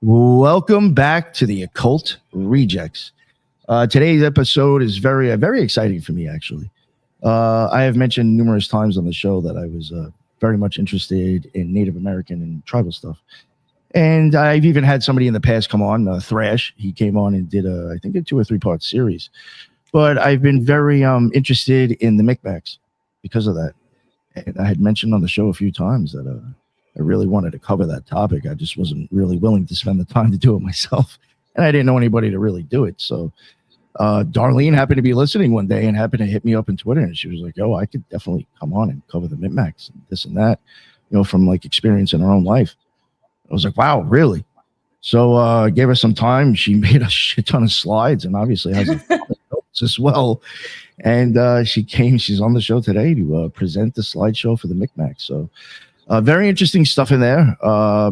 Welcome back to the Occult Rejects. Today's episode is very exciting for me, actually. I have mentioned numerous times on the show that I was very much interested in Native American and tribal stuff. And I've even had somebody in the past come on, Thrash. He came on and did, I think, a 2 or 3 part series. But I've been very interested in the Micmacs because of that. And I had mentioned on the show a few times that I really wanted to cover that topic. I just wasn't really willing to spend the time to do it myself. And I didn't know anybody to really do it. So Darlene happened to be listening one day and happened to hit me up on Twitter. And she was like, "Oh, I could definitely come on and cover the Micmacs and this and that, from like experience in her own life." I was like, "Wow, really?" So I gave her some time. She made a shit ton of slides and obviously has notes as well. And she's on the show today to present the slideshow for the Micmacs. So very interesting stuff in there. I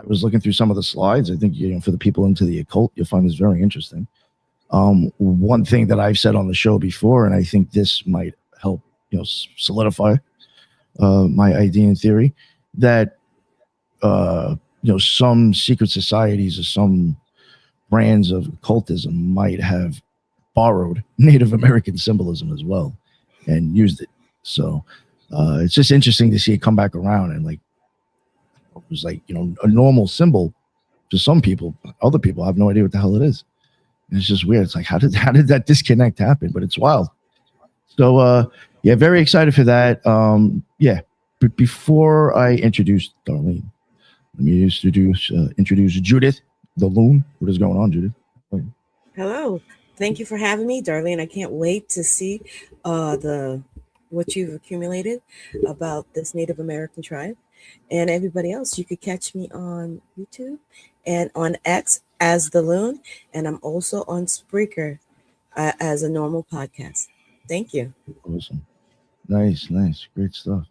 was looking through some of the slides. I think, for the people into the occult, you'll find this very interesting. One thing that I've said on the show before, and I think this might help, solidify my idea and theory, that, some secret societies or some brands of occultism might have borrowed Native American symbolism as well and used it. So it's just interesting to see it come back around, and like it was like a normal symbol to some people. Other people have no idea what the hell it is. And it's just weird. It's like how did that disconnect happen? But it's wild. So very excited for that. But before I introduce Darlene, let me introduce Judith, the Loon. What is going on, Judith? Hello. Thank you for having me, Darlene. I can't wait to see what you've accumulated about this Native American tribe. And everybody else, you could catch me on YouTube and on X as The Loon. And I'm also on Spreaker as a normal podcast. Thank you. Awesome. Nice. Great stuff.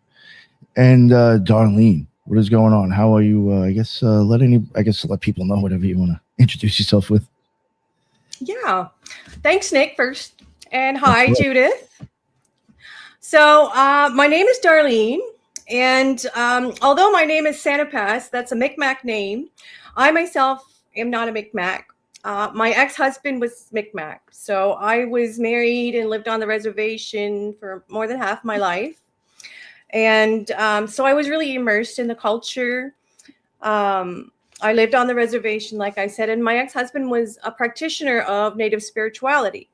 And Darlene, what is going on? How are you? Let people know whatever you want to introduce yourself with. Yeah. Thanks, Nick, first. And hi, Judith. So my name is Darlene. And although my name is Sanapas, that's a Micmac name, I myself am not a Micmac. My ex-husband was Micmac. So I was married and lived on the reservation for more than half my life. And so I was really immersed in the culture. I lived on the reservation, like I said, and my ex-husband was a practitioner of Native spirituality.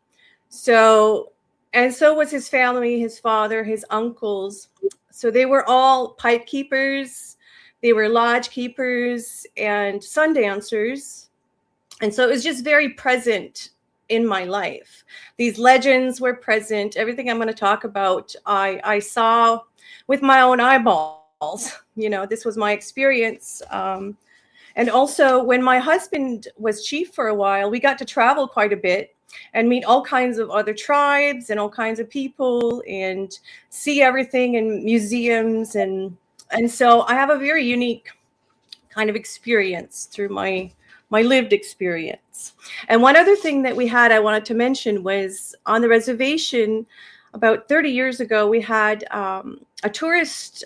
So was his family, his father, his uncles. So they were all pipe keepers, they were lodge keepers and sun dancers. And so it was just very present in my life. These legends were present. Everything I'm going to talk about, I saw with my own eyeballs. This was my experience. And also when my husband was chief for a while, we got to travel quite a bit and meet all kinds of other tribes and all kinds of people and see everything in museums. And so I have a very unique kind of experience through my lived experience. And one other thing that we had, I wanted to mention, was on the reservation about 30 years ago, we had a tourist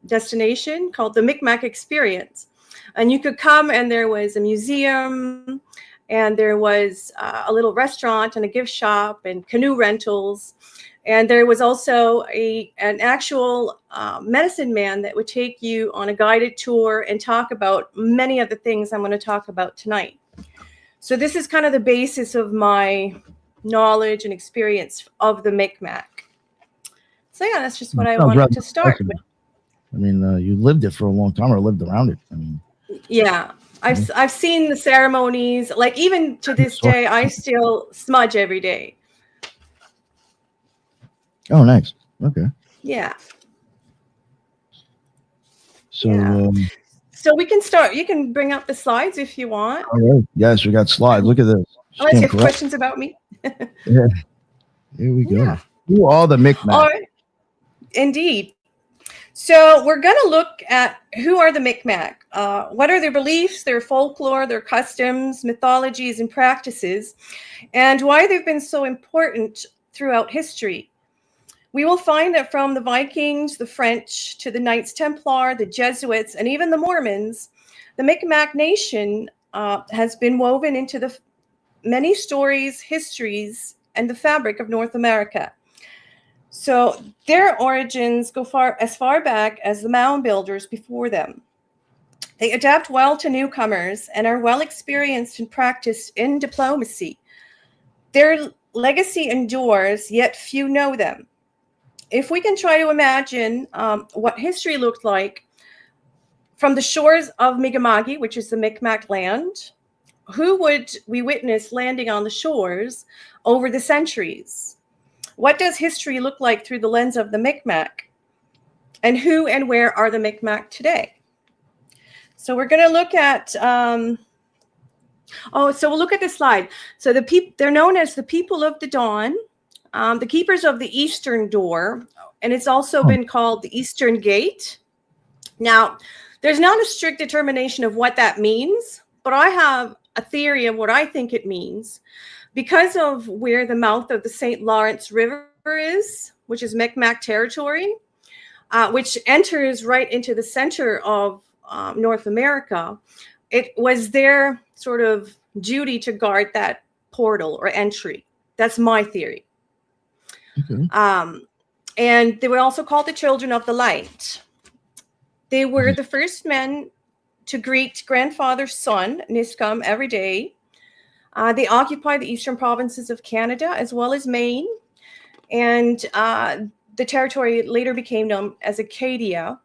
destination called the Micmac Experience. And you could come and there was a museum and there was a little restaurant and a gift shop and canoe rentals. And there was also an actual medicine man that would take you on a guided tour and talk about many of the things I'm going to talk about tonight. So this is kind of the basis of my knowledge and experience of the Micmac. So yeah, that's just what I wanted to start with. I mean, you lived it for a long time or lived around it. I mean, yeah. I've seen the ceremonies. Like even to this day, I still smudge every day. Oh, nice. Okay. Yeah. So, so we can start. You can bring up the slides if you want. All right. Yes, we got slides. Look at this. Unless you have questions about me. Yeah. Here we go. Yeah. Who are the Micmac? All right. Indeed. So we're going to look at who are the Micmac. What are their beliefs, their folklore, their customs, mythologies, and practices, and why they've been so important throughout history. We will find that from the Vikings, the French, to the Knights Templar, the Jesuits, and even the Mormons, the Micmac Nation has been woven into the many stories, histories, and the fabric of North America. So their origins go as far back as the mound builders before them. They adapt well to newcomers and are well experienced and practiced in diplomacy. Their legacy endures, yet few know them. If we can try to imagine what history looked like from the shores of Mi'kma'ki, which is the Micmac land, who would we witness landing on the shores over the centuries? What does history look like through the lens of the Micmac? And who and where are the Micmac today? So we're going to look at, so we'll look at the slide. So they're known as the people of the dawn, the keepers of the eastern door, and it's also been called the Eastern Gate. Now, there's not a strict determination of what that means, but I have a theory of what I think it means. Because of where the mouth of the St. Lawrence River is, which is Micmac territory, which enters right into the center of North America, it was their sort of duty to guard that portal or entry. That's my theory. Okay. And they were also called the Children of the Light. They were the first men to greet grandfather's son, Niskum, every day. They occupied the eastern provinces of Canada as well as Maine. And the territory later became known as Acadia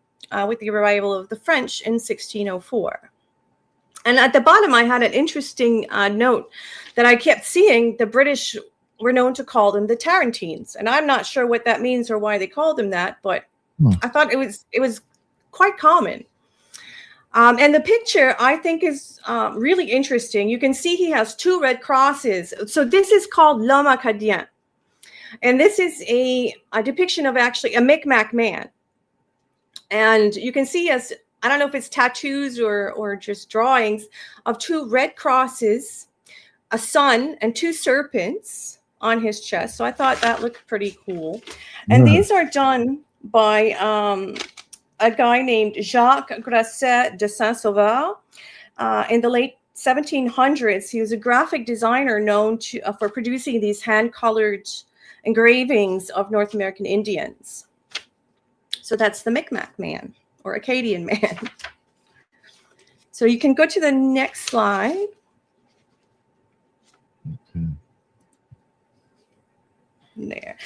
with the arrival of the French in 1604. And at the bottom, I had an interesting note that I kept seeing. The British were known to call them the Tarentines. And I'm not sure what that means or why they called them that, but I thought it was quite common. And the picture, I think, is really interesting. You can see he has two red crosses. So this is called L'Homme Acadien. And this is a depiction of actually a Micmac man. And you can see, as I don't know if it's tattoos or just drawings of two red crosses, a sun, and two serpents on his chest. So I thought that looked pretty cool. And these are done by a guy named Jacques Grasset de Saint-Sauveur. In the late 1700s, he was a graphic designer known for producing these hand-colored engravings of North American Indians. So that's the Micmac man or Acadian man. So you can go to the next slide. Okay. There.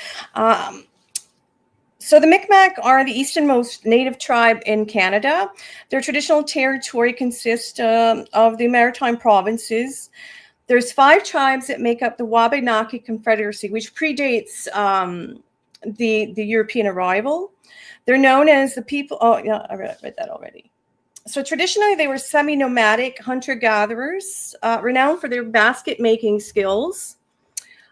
So the Micmac are the easternmost native tribe in Canada. Their traditional territory consists of the maritime provinces. There's 5 tribes that make up the Wabanaki Confederacy, which predates the European arrival. They're known as the people. Oh, yeah, I read that already. So traditionally, they were semi-nomadic hunter-gatherers, renowned for their basket-making skills,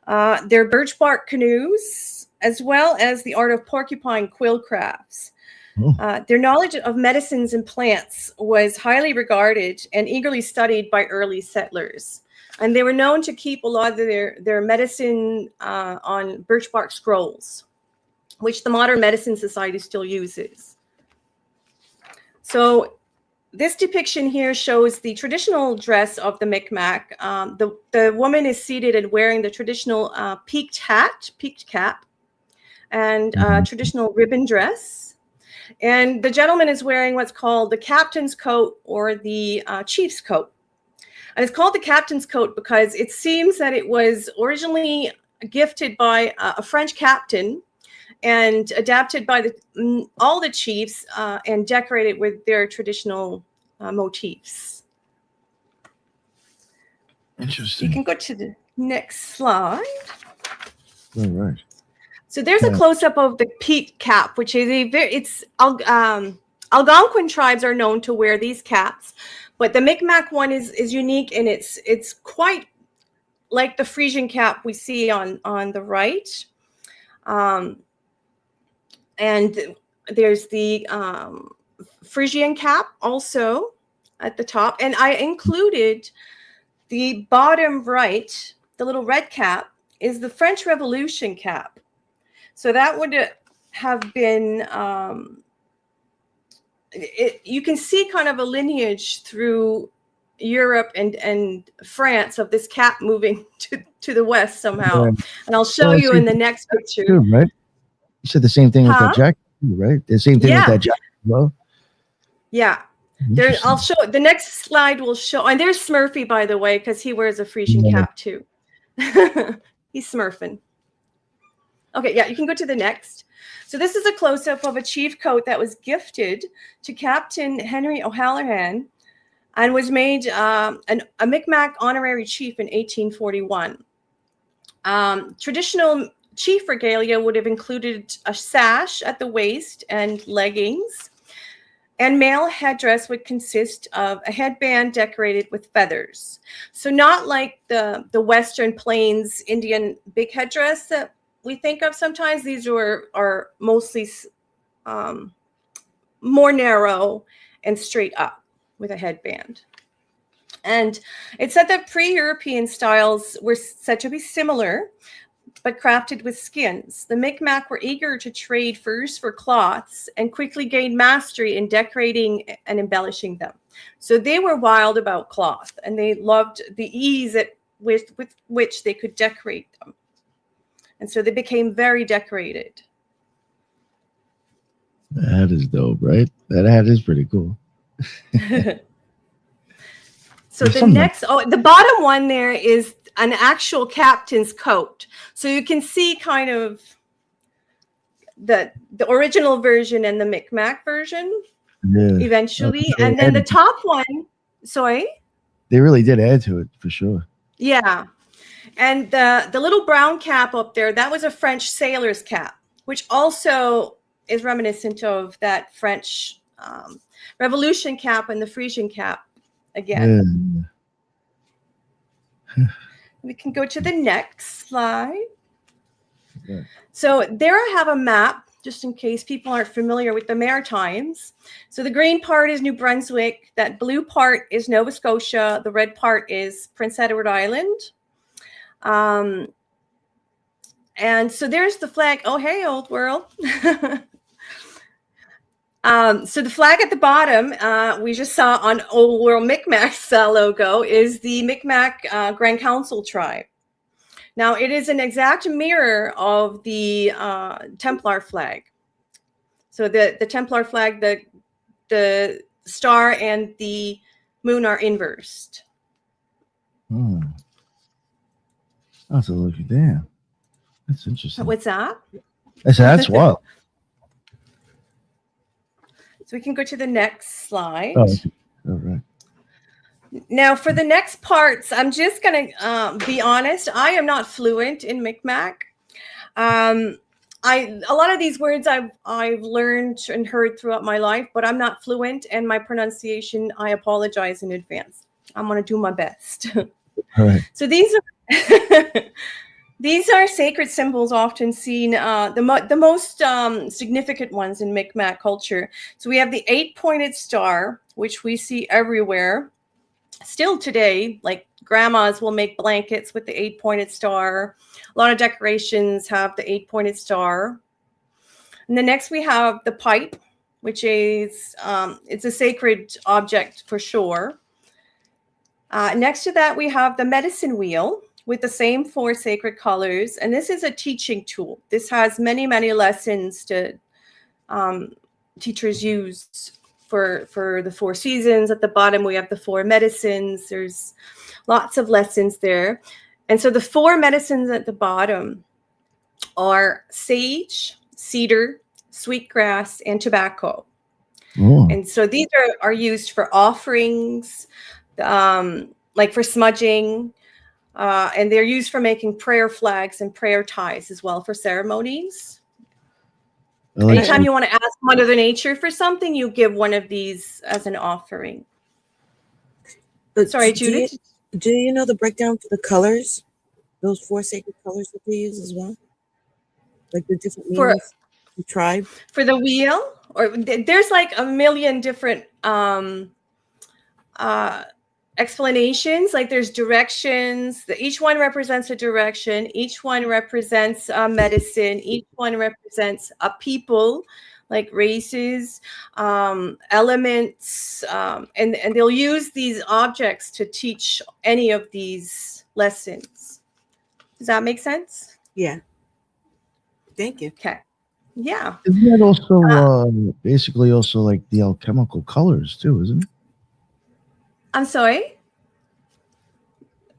their birch bark canoes, as well as the art of porcupine quill crafts. Their knowledge of medicines and plants was highly regarded and eagerly studied by early settlers. And they were known to keep a lot of their medicine on birch bark scrolls, which the modern medicine society still uses. So this depiction here shows the traditional dress of the Micmac. The woman is seated and wearing the traditional peaked cap, and traditional ribbon dress. And the gentleman is wearing what's called the captain's coat or the chief's coat. And it's called the captain's coat because it seems that it was originally gifted by a French captain and adapted by all the chiefs and decorated with their traditional motifs. Interesting. You can go to the next slide. All right. So there's a close-up of the peaked cap, which is Algonquin tribes are known to wear these caps, but the Micmac one is unique, and it's quite like the Frisian cap we see on the right. And there's the Frisian cap also at the top. And I included the bottom right, the little red cap, is the French Revolution cap. So that would have been, you can see kind of a lineage through Europe and France of this cap moving to the west somehow. Yeah. And I'll show you in the next picture. Too, right? You said the same thing with Huh? that jacket, too, right? The same thing with that jacket as well. Yeah. There, I'll show the next slide will show, and there's Smurfy, by the way, because he wears a Frisian cap too. He's smurfing. Okay, yeah, you can go to the next. So this is a close-up of a chief coat that was gifted to Captain Henry O'Halloran and was made a Micmac honorary chief in 1841. Traditional chief regalia would have included a sash at the waist and leggings. And male headdress would consist of a headband decorated with feathers. So not like the Western Plains Indian big headdress that we think of sometimes. These are mostly more narrow and straight up with a headband. And it said that pre-European styles were said to be similar, but crafted with skins. The Micmac were eager to trade furs for cloths and quickly gained mastery in decorating and embellishing them. So they were wild about cloth, and they loved the ease with which they could decorate them. And so they became very decorated. That is dope, right? That hat is pretty cool. So the next, the bottom one there is an actual captain's coat. So you can see kind of the original version and the Micmac version eventually. And then the top one, sorry? They really did add to it for sure. Yeah. And the little brown cap up there, that was a French sailor's cap, which also is reminiscent of that French Revolution cap and the Frisian cap again. Yeah. We can go to the next slide. Yeah. So there I have a map, just in case people aren't familiar with the Maritimes. So the green part is New Brunswick. That blue part is Nova Scotia. The red part is Prince Edward Island. And so there's the flag. Oh, hey, old world. So the flag at the bottom, we just saw on Old World Micmac's logo, is the Micmac Grand Council tribe. Now, it is an exact mirror of the Templar flag. So the Templar flag, the star and the moon are inversed. Oh, so look at that. That's interesting. What's that? I said, that's wild. So we can go to the next slide. Oh, okay. All right. Now, for the next parts, I'm just going to be honest. I am not fluent in Micmac. A lot of these words I've learned and heard throughout my life, but I'm not fluent, and my pronunciation, I apologize in advance. I'm going to do my best. All right. So these are these are sacred symbols often seen, the most significant ones in Micmac culture. So we have the 8-pointed star, which we see everywhere. Still today, like grandmas will make blankets with the 8-pointed star. A lot of decorations have the 8-pointed star. And then next we have the pipe, which is, it's a sacred object for sure. Next to that, we have the medicine wheel with the same 4 sacred colors. And this is a teaching tool. This has many, many lessons to teachers use for the 4 seasons. At the bottom, we have the 4 medicines. There's lots of lessons there. And so the 4 medicines at the bottom are sage, cedar, sweetgrass, and tobacco. Oh. And so these are used for offerings, like for smudging, and they're used for making prayer flags and prayer ties as well for ceremonies. Anytime you want to ask Mother Nature for something, you give one of these as an offering. Sorry, Judith? Do you know the breakdown for the colors? Those 4 sacred colors that they use as well? Like the different meanings for the tribe? For the wheel? Or there's like a million different explanations. Like there's directions. Each one represents a direction. Each one represents a medicine. Each one represents a people. like races, elements, and they'll use these objects to teach any of these lessons. Does that make sense? Yeah. Thank you. Okay. Yeah. Isn't that also basically also like the alchemical colors too, isn't it? I'm sorry.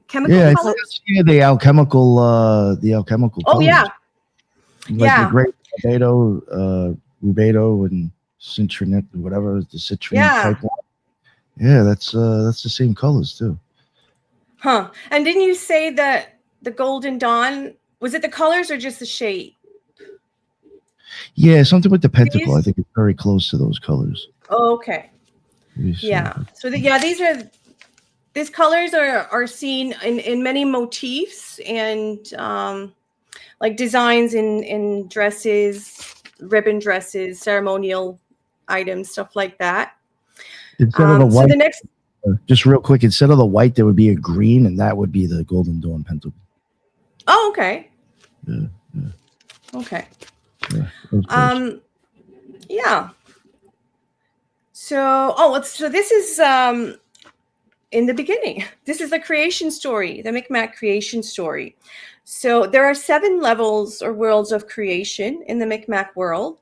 Chemical Yeah, colors? the alchemical Oh colors. yeah. Like Yeah. the great rubedo and citronate, whatever the citrine Yeah. type one. Yeah, that's the same colors too. Huh. And didn't you say that the Golden Dawn, was it the colors or just the shade? Yeah, something with the pentacle. These? I think it's very close to those colors. Oh, okay. Yeah. So these colors are seen in many motifs and like designs in dresses, ribbon dresses, ceremonial items, stuff like that. Instead of the So white, the next, just real quick, instead of the white, there would be a green, and that would be the Golden Dawn pentacle. oh, okay. Yeah, Okay. yeah. That was close. Yeah. So this is in the beginning. This is the creation story, the Micmac creation story. So there are 7 levels or worlds of creation in the Micmac world,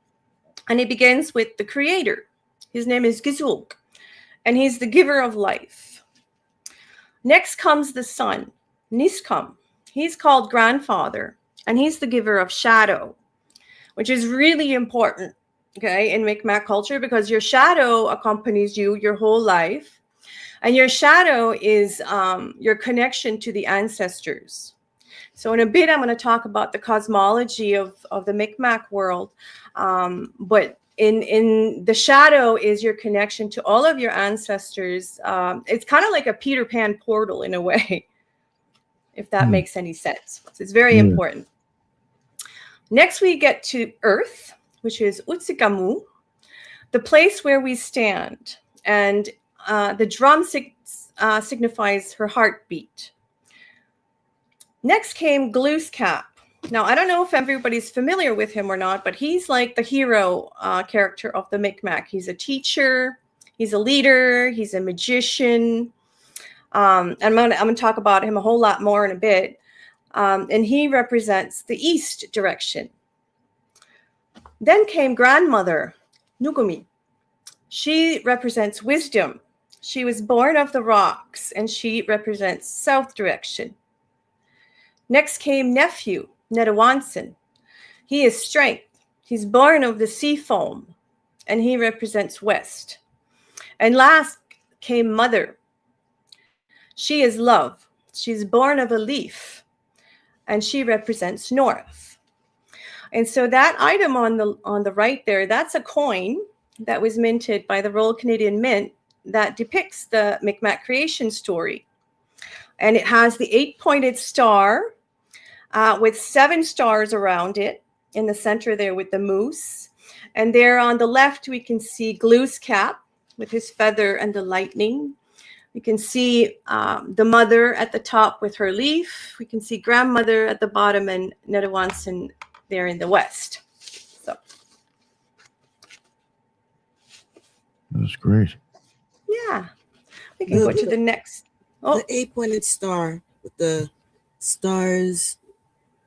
and it begins with the creator. His name is Gizulk, and he's the giver of life. Next comes the son, Niskum. He's called grandfather, and he's the giver of shadow, which is really important, okay, in Micmac culture, because your shadow accompanies you your whole life. And your shadow is your connection to the ancestors. So in a bit, I'm going to talk about the cosmology of the Micmac world. But in the shadow is your connection to all of your ancestors. It's kind of like a Peter Pan portal in a way, if that makes any sense. So it's very important. Next, we get to Earth, which is Utsikamu, the place where we stand. And the drum signifies her heartbeat. Next came Glooskap. Now, I don't know if everybody's familiar with him or not, but he's like the hero character of the Micmac. He's a teacher, he's a leader, he's a magician. And I'm going to talk about him a whole lot more in a bit. And he represents the east direction. Then came Grandmother, Nugumi. She represents wisdom. She was born of the rocks, and she represents south direction. Next came Nephew, Nedawanson. He is strength. He's born of the sea foam, and he represents west. And last came Mother. She is love. She's born of a leaf, and she represents north. And so that item on the right there, that's a coin that was minted by the Royal Canadian Mint that depicts the Micmac creation story. And it has the 8-pointed star with 7 stars around it in the center there with the moose. And there on the left, we can see Glooskap with his feather and the lightning. We can see the mother at the top with her leaf. We can see grandmother at the bottom and Nedawanson there in the west. So That's great. yeah, we can go to the next. Oh, The 8-pointed star with the stars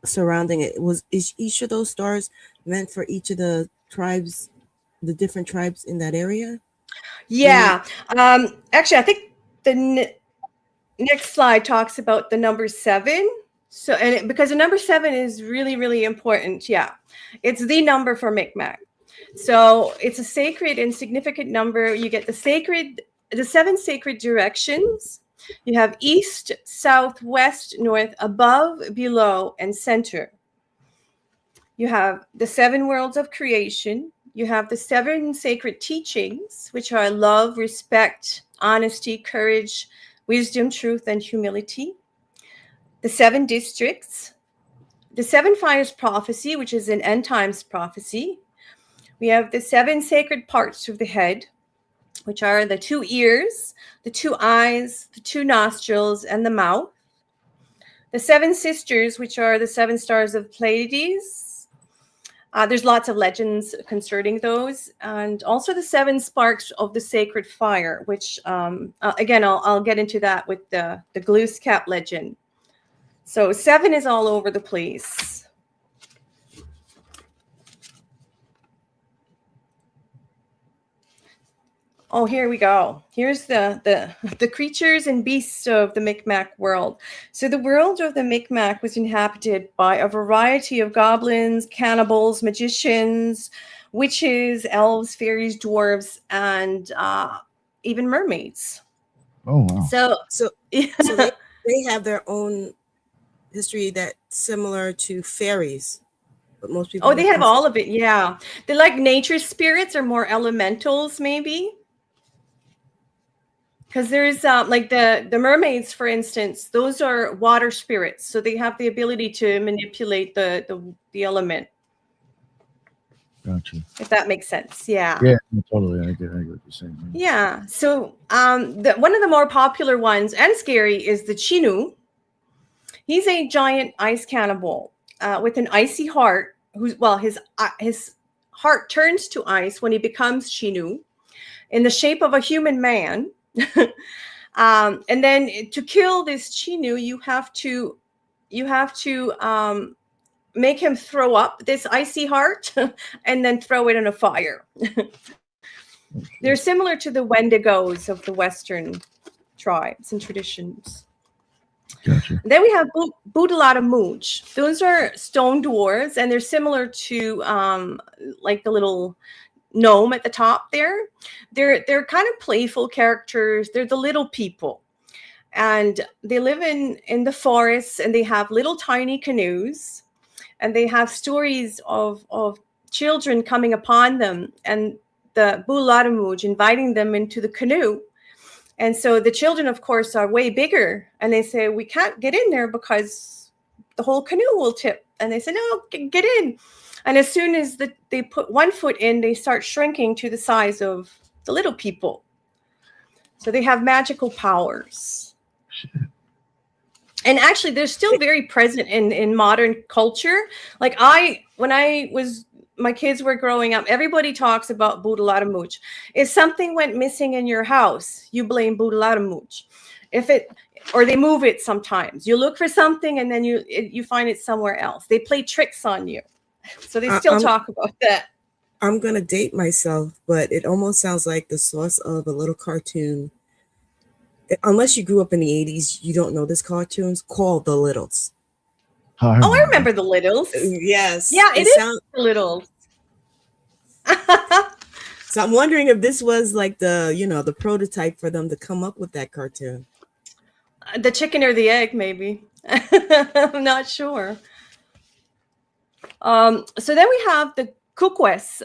surrounding it. Is each of those stars meant for each of the tribes, the different tribes in that area? yeah. Actually, I think the next slide talks about the number 7. So, because the number 7 is really, really important. Yeah, it's the number for Micmac. So it's a sacred and significant number. You get the 7 sacred directions. You have east, south, west, north, above, below, and center. You have the 7 worlds of creation. You have the 7 sacred teachings, which are love, respect, honesty, courage, wisdom, truth, and humility. The 7 districts. The 7 fires prophecy, which is an end times prophecy. We have the 7 sacred parts of the head, which are the 2 ears, the 2 eyes, the 2 nostrils, and the mouth. The 7 sisters, which are the 7 stars of Pleiades. There's lots of legends concerning those, and also the 7 sparks of the sacred fire, which again I'll get into that with the Glooscap legend. So 7 is all over the place. Oh, here we go. Here's the creatures and beasts of the Micmac world. So the world of the Micmac was inhabited by a variety of goblins, cannibals, magicians, witches, elves, fairies, dwarves, and even mermaids. Oh wow. So they have their own history that's similar to fairies, but most people. Oh, they have all of it. Yeah, they're like nature spirits or more elementals, maybe. Because there's like the mermaids, for instance, those are water spirits, so they have the ability to manipulate the element. Gotcha. If that makes sense, yeah. Yeah, totally. I get what you're saying. Yeah. So one of the more popular ones and scary is the Chinu. He's a giant ice cannibal with an icy heart. His heart turns to ice when he becomes Chinu, in the shape of a human man. And then to kill this Chinu, you have to make him throw up this icy heart and then throw it in a fire. They're similar to the Wendigos of the Western tribes and traditions. Gotcha. Then we have Boodaladamuj. Those are stone dwarves, and they're similar to like the little gnome at the top there. They're kind of playful characters. They're the little people, and they live in the forests, and they have little tiny canoes, and they have stories of children coming upon them and the Boodaladamuj inviting them into the canoe. And so the children, of course, are way bigger, and they say, we can't get in there because the whole canoe will tip. And they say, no, get in. And as soon as they put one foot in, they start shrinking to the size of the little people. So they have magical powers. And actually, they're still very present in modern culture. Like when my kids were growing up, everybody talks about Boodaladamuj. If something went missing in your house, you blame Boodaladamuj. Or they move it sometimes. You look for something and then you find it somewhere else. They play tricks on you. So they still talk about that. I'm going to date myself, but it almost sounds like the source of a little cartoon. Unless you grew up in the 80s, you don't know this cartoon's called The Littles. I remember The Littles. Yes. Yeah, it is The Littles. So I'm wondering if this was like the prototype for them to come up with that cartoon. The chicken or the egg, maybe. I'm not sure. So then we have the Gukwes,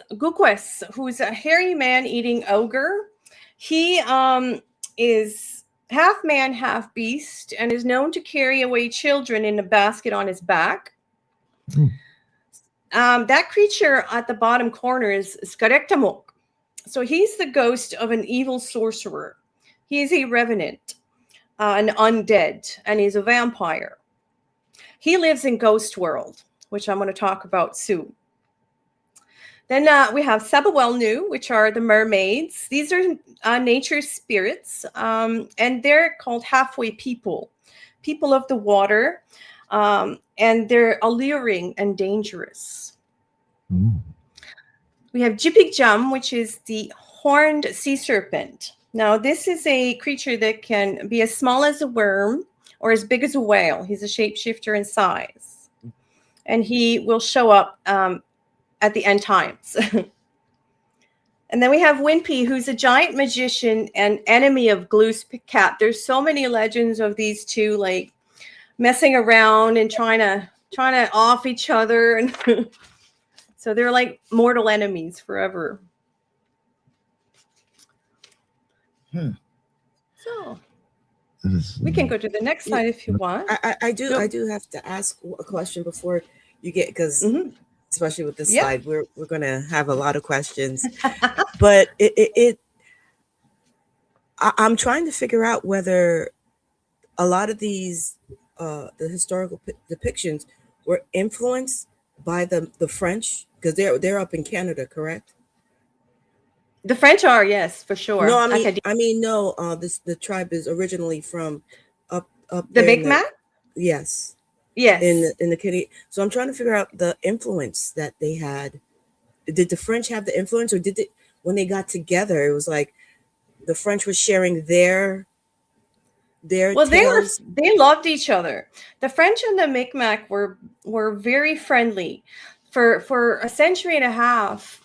who's a hairy man-eating ogre. He is half man, half beast, and is known to carry away children in a basket on his back. That creature at the bottom corner is Skarektamok. So he's the ghost of an evil sorcerer. He's a revenant, an undead, and he's a vampire. He lives in Ghost World, which I'm going to talk about soon. Then we have Sabawelnu, which are the mermaids. These are nature spirits, and they're called halfway people of the water, and they're alluring and dangerous. We have Jipigjum, which is the horned sea serpent. Now, this is a creature that can be as small as a worm or as big as a whale. He's a shapeshifter in size, and he will show up at the end times. And then we have Winpy, who's a giant magician and enemy of Glooscap. There's so many legends of these two, like messing around and trying to off each other, and so they're like mortal enemies forever. So we can go to the next slide if you want. I do have to ask a question before you get, because especially with this slide, we're going to have a lot of questions. But I'm trying to figure out whether a lot of these the historical depictions were influenced by the French? Because they're up in Canada, correct? The French are, yes, for No, sure. no. The tribe is originally from up The there in the, Mi'kmaq? yes, Yes. in the Canadian. So I'm trying to figure out the influence that they had. Did the French have the influence, or did they, when they got together, it was like the French was sharing their Well, tales? they loved each other. The French and the Mi'kmaq were very friendly. For a century and a half,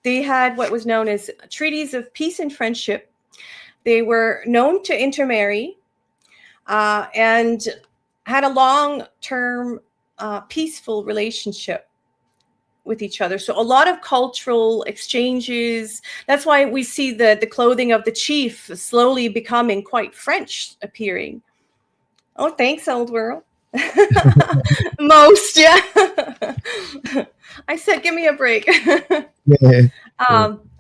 they had what was known as treaties of peace and friendship. They were known to intermarry, and had a long-term peaceful relationship with each other. So a lot of cultural exchanges. That's why we see the clothing of the chief slowly becoming quite French appearing. Oh, thanks, old world. Most, yeah. I said, give me a break. Yeah.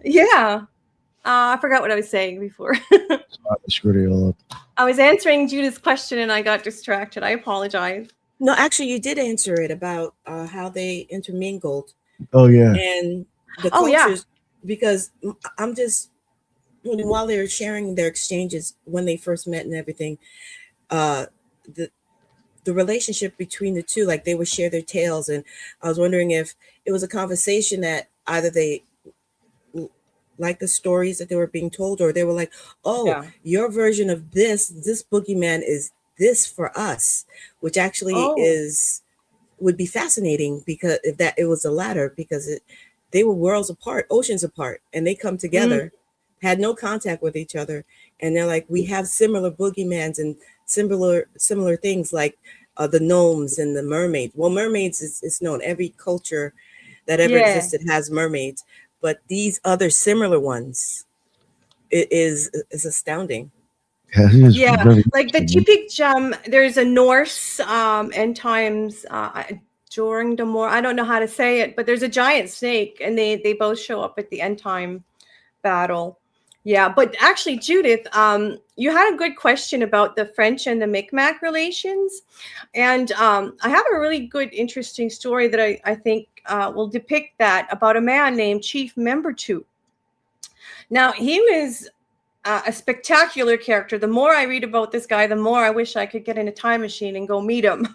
Yeah. I forgot what I was saying before. I screwed it all up. I was answering Judith's question and I got distracted. I apologize. No, actually, you did answer it about how they intermingled Oh yeah. and the Oh, yeah. cultures. Because I'm just, while they're sharing their exchanges when they first met and everything, uh, the the relationship between the two, like they would share their tales, and I was wondering if it was a conversation that either they like the stories that they were being told, or they were like, oh, Yeah. your version of this boogeyman is this for us, which actually Oh. would be fascinating, because if that it was the latter, because they were worlds apart, oceans apart, and they come together, had no contact with each other, and they're like, we have similar boogeymans and similar things, like the gnomes and the mermaids. Well, mermaids is known. Every culture that ever Yeah. existed has mermaids, but these other similar ones, it is astounding. Yeah, it is Yeah, very like the interesting. Tipik there's a Norse end times during the more, I don't know how to say it, but there's a giant snake and they both show up at the end time battle. Yeah, but actually, Judith, you had a good question about the French and the Mi'kmaq relations. And I have a really good, interesting story that I think will depict that, about a man named Chief Membertou. Now, he was a spectacular character. The more I read about this guy, the more I wish I could get in a time machine and go meet him.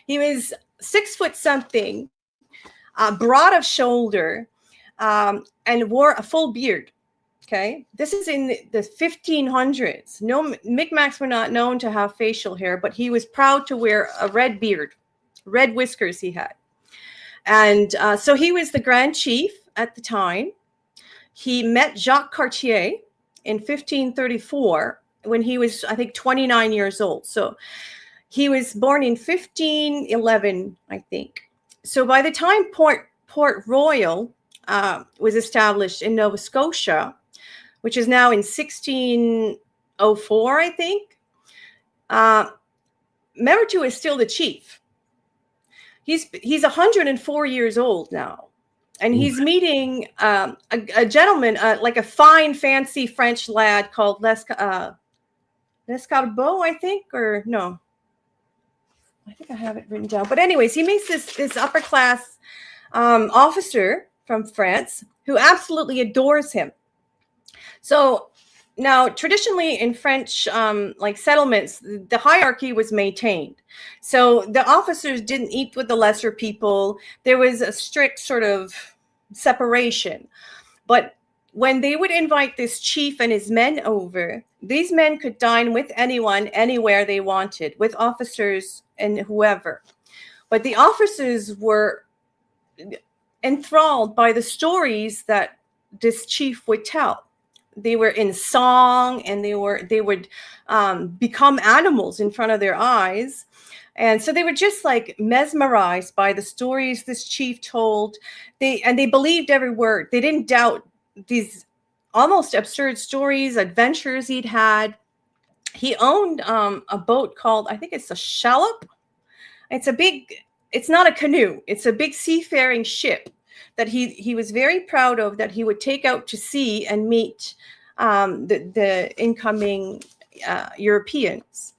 He was 6 foot something, broad of shoulder, and wore a full beard. Okay, this is in the 1500s. No, Micmacs were not known to have facial hair, but he was proud to wear a red beard, red whiskers he had. And so he was the Grand Chief at the time. He met Jacques Cartier in 1534 when he was, I think, 29 years old. So he was born in 1511, I think. So by the time Port Royal was established in Nova Scotia, which is now in 1604, I think, Membertou is still the chief. He's 104 years old now. And he's meeting a gentleman, like a fine, fancy French lad called Lescarbot, I think, or no. I think I have it written down. But anyways, he meets this upper class officer from France who absolutely adores him. So now, traditionally in French like settlements, the hierarchy was maintained. So the officers didn't eat with the lesser people. There was a strict sort of separation. But when they would invite this chief and his men over, these men could dine with anyone, anywhere they wanted, with officers and whoever. But the officers were enthralled by the stories that this chief would tell. They were in song, and they would become animals in front of their eyes. And so they were just like mesmerized by the stories this chief told. They believed every word. They didn't doubt these almost absurd stories, adventures he'd had. He owned a boat called, I think it's a shallop. It's not a canoe. It's a big seafaring ship that he was very proud of, that he would take out to sea and meet the incoming Europeans.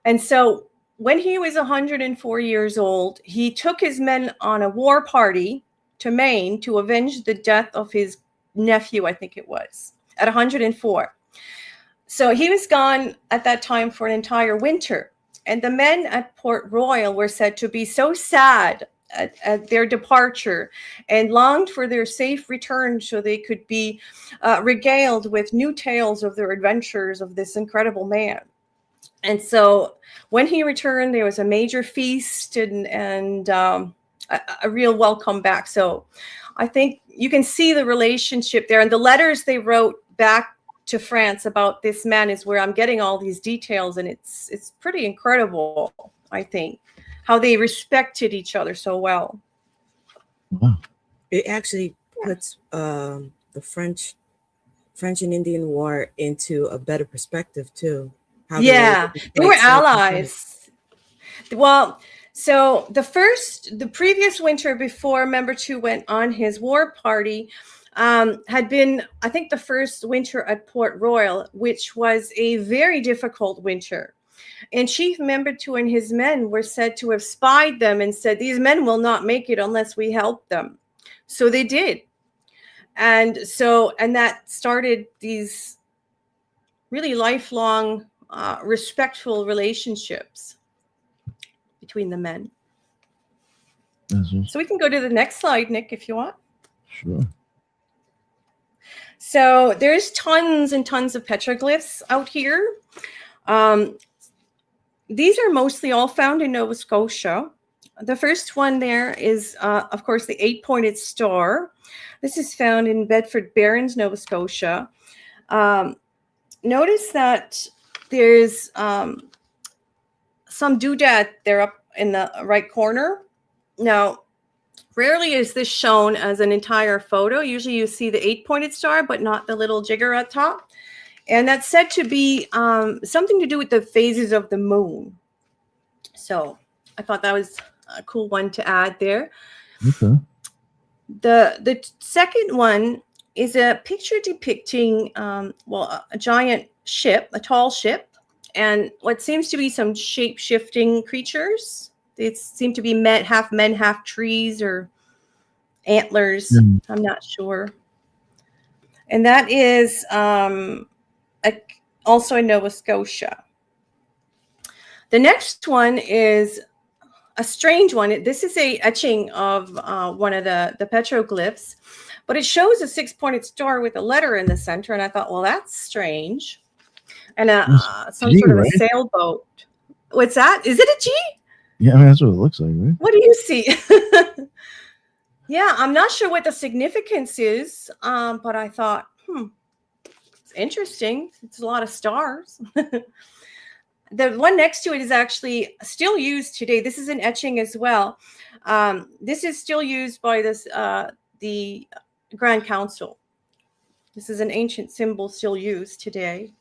And so when he was 104 years old, he took his men on a war party to Maine to avenge the death of his nephew, I think it was, at 104. So he was gone at that time for an entire winter. And the men at Port Royal were said to be so sad at their departure and longed for their safe return so they could be regaled with new tales of their adventures of this incredible man. And so when he returned, there was a major feast and a real welcome back. So I think you can see the relationship there. And the letters they wrote back to France about this man is where I'm getting all these details. And it's pretty incredible, I think, how they respected each other so well. Wow. It actually puts the French and Indian War into a better perspective too. How Yeah, they were fight allies. Well, so the previous winter before Member 2 went on his war party had been, I think, the first winter at Port Royal, which was a very difficult winter. And Chief Member 2 and his men were said to have spied them and said, these men will not make it unless we help them. So they did. And that started these really lifelong, respectful relationships between the men. So we can go to the next slide, Nick, if you want. Sure. So there's tons and tons of petroglyphs out here. These are mostly all found in Nova Scotia. The first one there is, of course, the 8-pointed star. This is found in Bedford Barrens, Nova Scotia. Notice that there's some doodad there up in the right corner. Now, rarely is this shown as an entire photo. Usually you see the 8-pointed star, but not the little jigger at top. And that's said to be something to do with the phases of the moon. So I thought that was a cool one to add there. Okay. The second one is a picture depicting, a giant ship, a tall ship, and what seems to be some shape-shifting creatures. They seem to be half men, half trees, or antlers. Mm. I'm not sure. And that is also in Nova Scotia. The next one is a strange one. This is a etching of one of the petroglyphs, but it shows a 6-pointed star with a letter in the center. And I thought, well, that's strange. And some G, sort of a sailboat. What's that? Is it a G? Yeah, I mean, that's what it looks like, right? What do you see? Yeah, I'm not sure what the significance is, but I thought, it's interesting. It's a lot of stars. The one next to it is actually still used today. This is an etching as well. This is still used by the Grand Council. This is an ancient symbol still used today.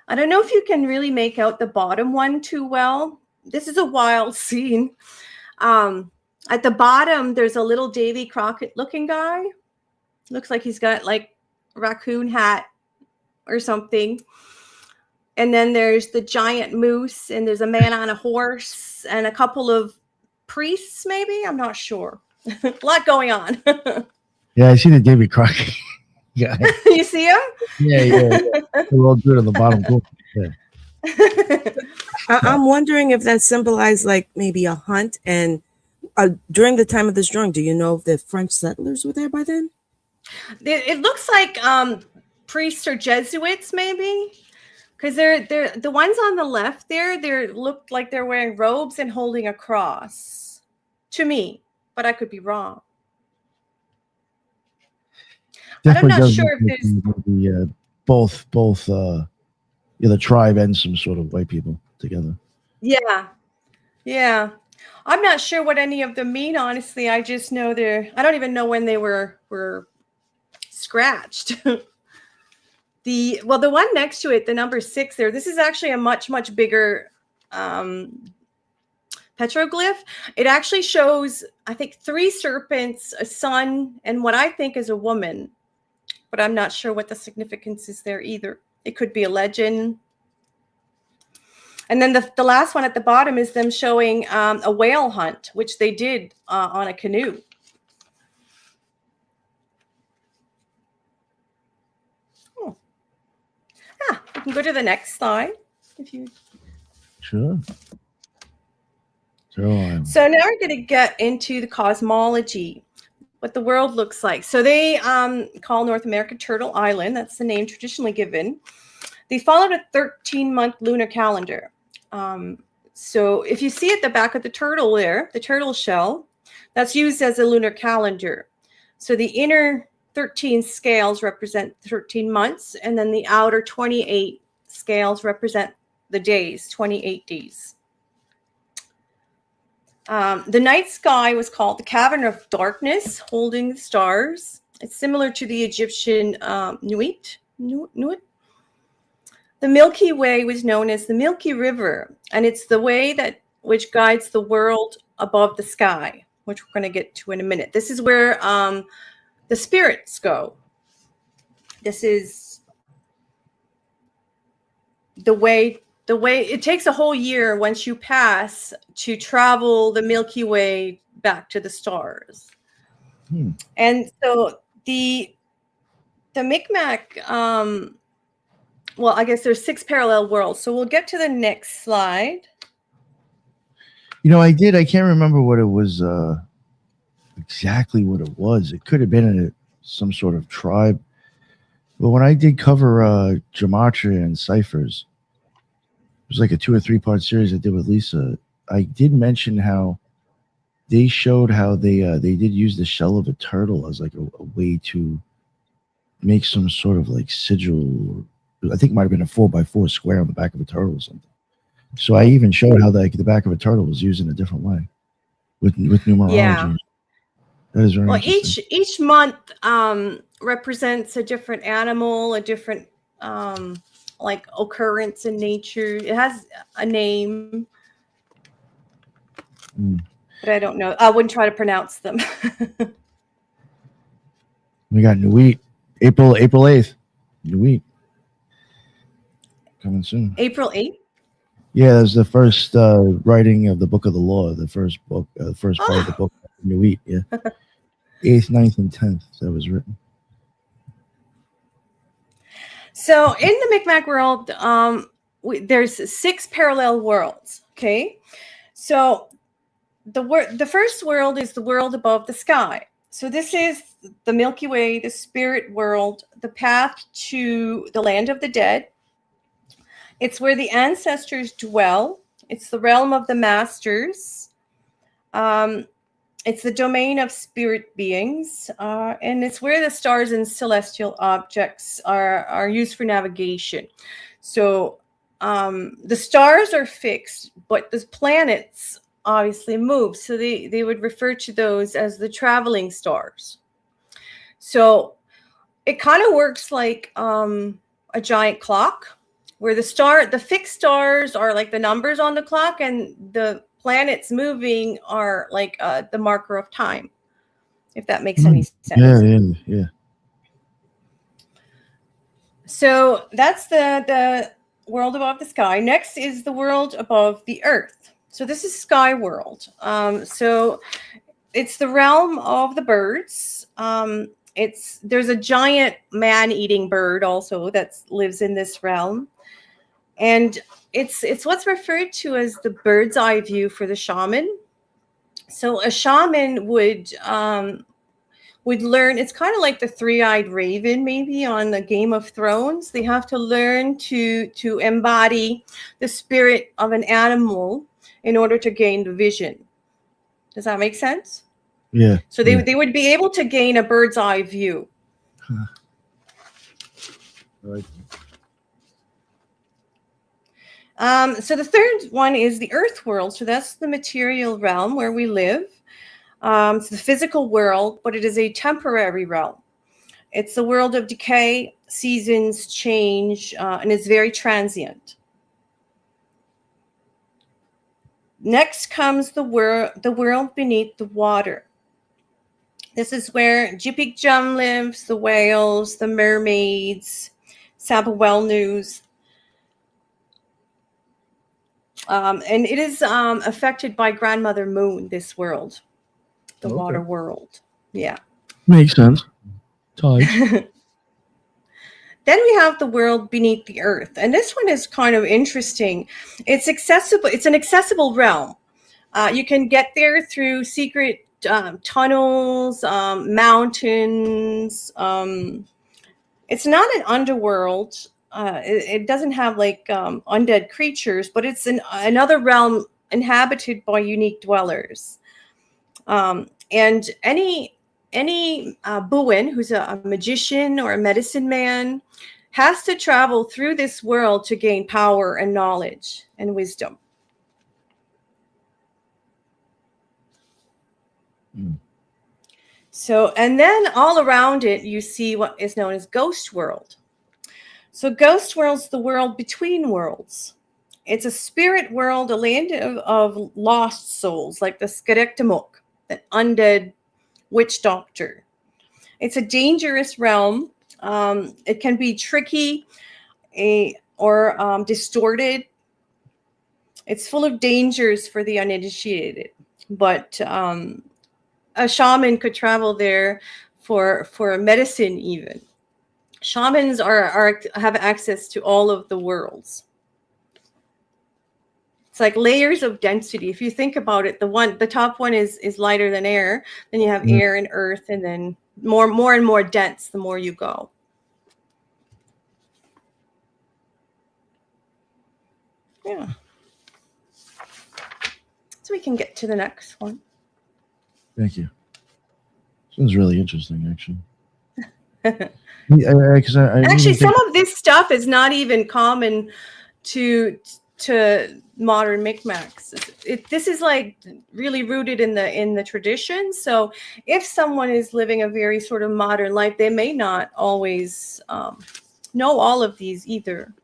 I don't know if you can really make out the bottom one too well. This is a wild scene. At the bottom, there's a little Davy Crockett looking guy. Looks like he's got like a raccoon hat or something. And then there's the giant moose, and there's a man on a horse and a couple of priests, maybe? I'm not sure. A lot going on. Yeah, I see the Davy Crockett guy. You see him? Yeah. Well, good on the bottom. Cool. Yeah. I'm wondering if that symbolized like maybe a hunt. And during the time of this drawing, do you know if the French settlers were there by then? It looks like priests or Jesuits, maybe. Because they're the ones on the left there, they looked like they're wearing robes and holding a cross to me, but I could be wrong. Definitely I'm not sure if there's both the tribe and some sort of white people together. Yeah. I'm not sure what any of them mean, honestly. I just know I don't even know when they were scratched. The one next to it, the number 6 there, this is actually a much, much bigger petroglyph. It actually shows, I think, 3 serpents, a sun, and what I think is a woman. But I'm not sure what the significance is there either. It could be a legend. And then the last one at the bottom is them showing a whale hunt, which they did on a canoe. Oh. We can go to the next slide if you. Sure. So now we're going to get into the cosmology, what the world looks like. So they call North America Turtle Island. That's the name traditionally given. They followed a 13-month lunar calendar. So if you see at the back of the turtle there, the turtle shell, that's used as a lunar calendar. So the inner 13 scales represent 13 months, and then the outer 28 scales represent the days, 28 days. The night sky was called the cavern of darkness, holding the stars. It's similar to the Egyptian Nuit. The Milky Way was known as the Milky River, and it's the way which guides the world above the sky, which we're going to get to in a minute. This is where the spirits go. This is the way it takes a whole year once you pass to travel the Milky Way back to the stars. And so the Micmac, well, I guess there's 6 parallel worlds. So we'll get to the next slide. I can't remember what it was, exactly what it was. It could have been some sort of tribe. But when I did cover gematria and ciphers, it was like a 2 or 3 part series I did with Lisa. I did mention how they showed how they did use the shell of a turtle as like a way to make some sort of like sigil. I think it might have been a 4x4 square on the back of a turtle or something. So I even showed how the back of a turtle was used in a different way with numerology. Yeah. That is very interesting. Each month represents a different animal, a different like occurrence in nature. It has a name, but I don't know. I wouldn't try to pronounce them. We got Nuit, April 8th. Nuit coming soon. April 8th. Yeah, that was the first writing of the Book of the Law. The first book, the first part of the book, Nuit. Yeah, 8th, 9th, and 10th. That was written. So in the Micmac world, there's 6 parallel worlds. Okay, so the first world is the world above the sky. So this is the Milky Way, the spirit world, the path to the land of the dead. It's where the ancestors dwell. It's the realm of the masters. It's the domain of spirit beings, and it's where the stars and celestial objects are used for navigation. So the stars are fixed, but the planets obviously move. So they would refer to those as the traveling stars. So it kind of works like a giant clock, where the fixed stars are like the numbers on the clock, and the planets moving are like the marker of time, if that makes any sense. Yeah. So that's the world above the sky. Next is the world above the earth. So this is sky world. So it's the realm of the birds. There's a giant man-eating bird also that lives in this realm. And it's what's referred to as the bird's eye view for the shaman. So a shaman would learn. It's kind of like the three-eyed raven, maybe on the Game of Thrones. They have to learn to embody the spirit of an animal in order to gain the vision. Does that make sense? Yeah. So they would be able to gain a bird's eye view. Huh. Right. So the third one is the earth world. So that's the material realm where we live. It's the physical world, but it is a temporary realm. It's the world of decay, seasons change, and it's very transient. Next comes the world beneath the water. This is where Jipik-Jum lives, the whales, the mermaids, Sabuwelnus. And it is affected by Grandmother Moon, this world, the water world. Yeah. Makes sense. Tides. Then we have the world beneath the earth. And this one is kind of interesting. It's accessible. It's an accessible realm. You can get there through secret tunnels, mountains. It's not an underworld. It doesn't have like undead creatures, but it's another realm inhabited by unique dwellers. And any Buin, who's a magician or a medicine man, has to travel through this world to gain power and knowledge and wisdom. So, and then all around it, you see what is known as Ghost World. So Ghost World's the world between worlds. It's a spirit world, a land of lost souls, like the Skarektamuk, an undead witch doctor. It's a dangerous realm. It can be tricky or distorted. It's full of dangers for the uninitiated. But a shaman could travel there for medicine even. Shamans have access to all of the worlds. It's like layers of density. If you think about it, the top one is lighter than air. Then you have air and earth, and then more and more dense the more you go. Yeah. So we can get to the next one. Thank you. Sounds really interesting, actually. Actually, some of this stuff is not even common to modern Micmacs. This is like really rooted in the tradition. So if someone is living a very sort of modern life, they may not always know all of these either.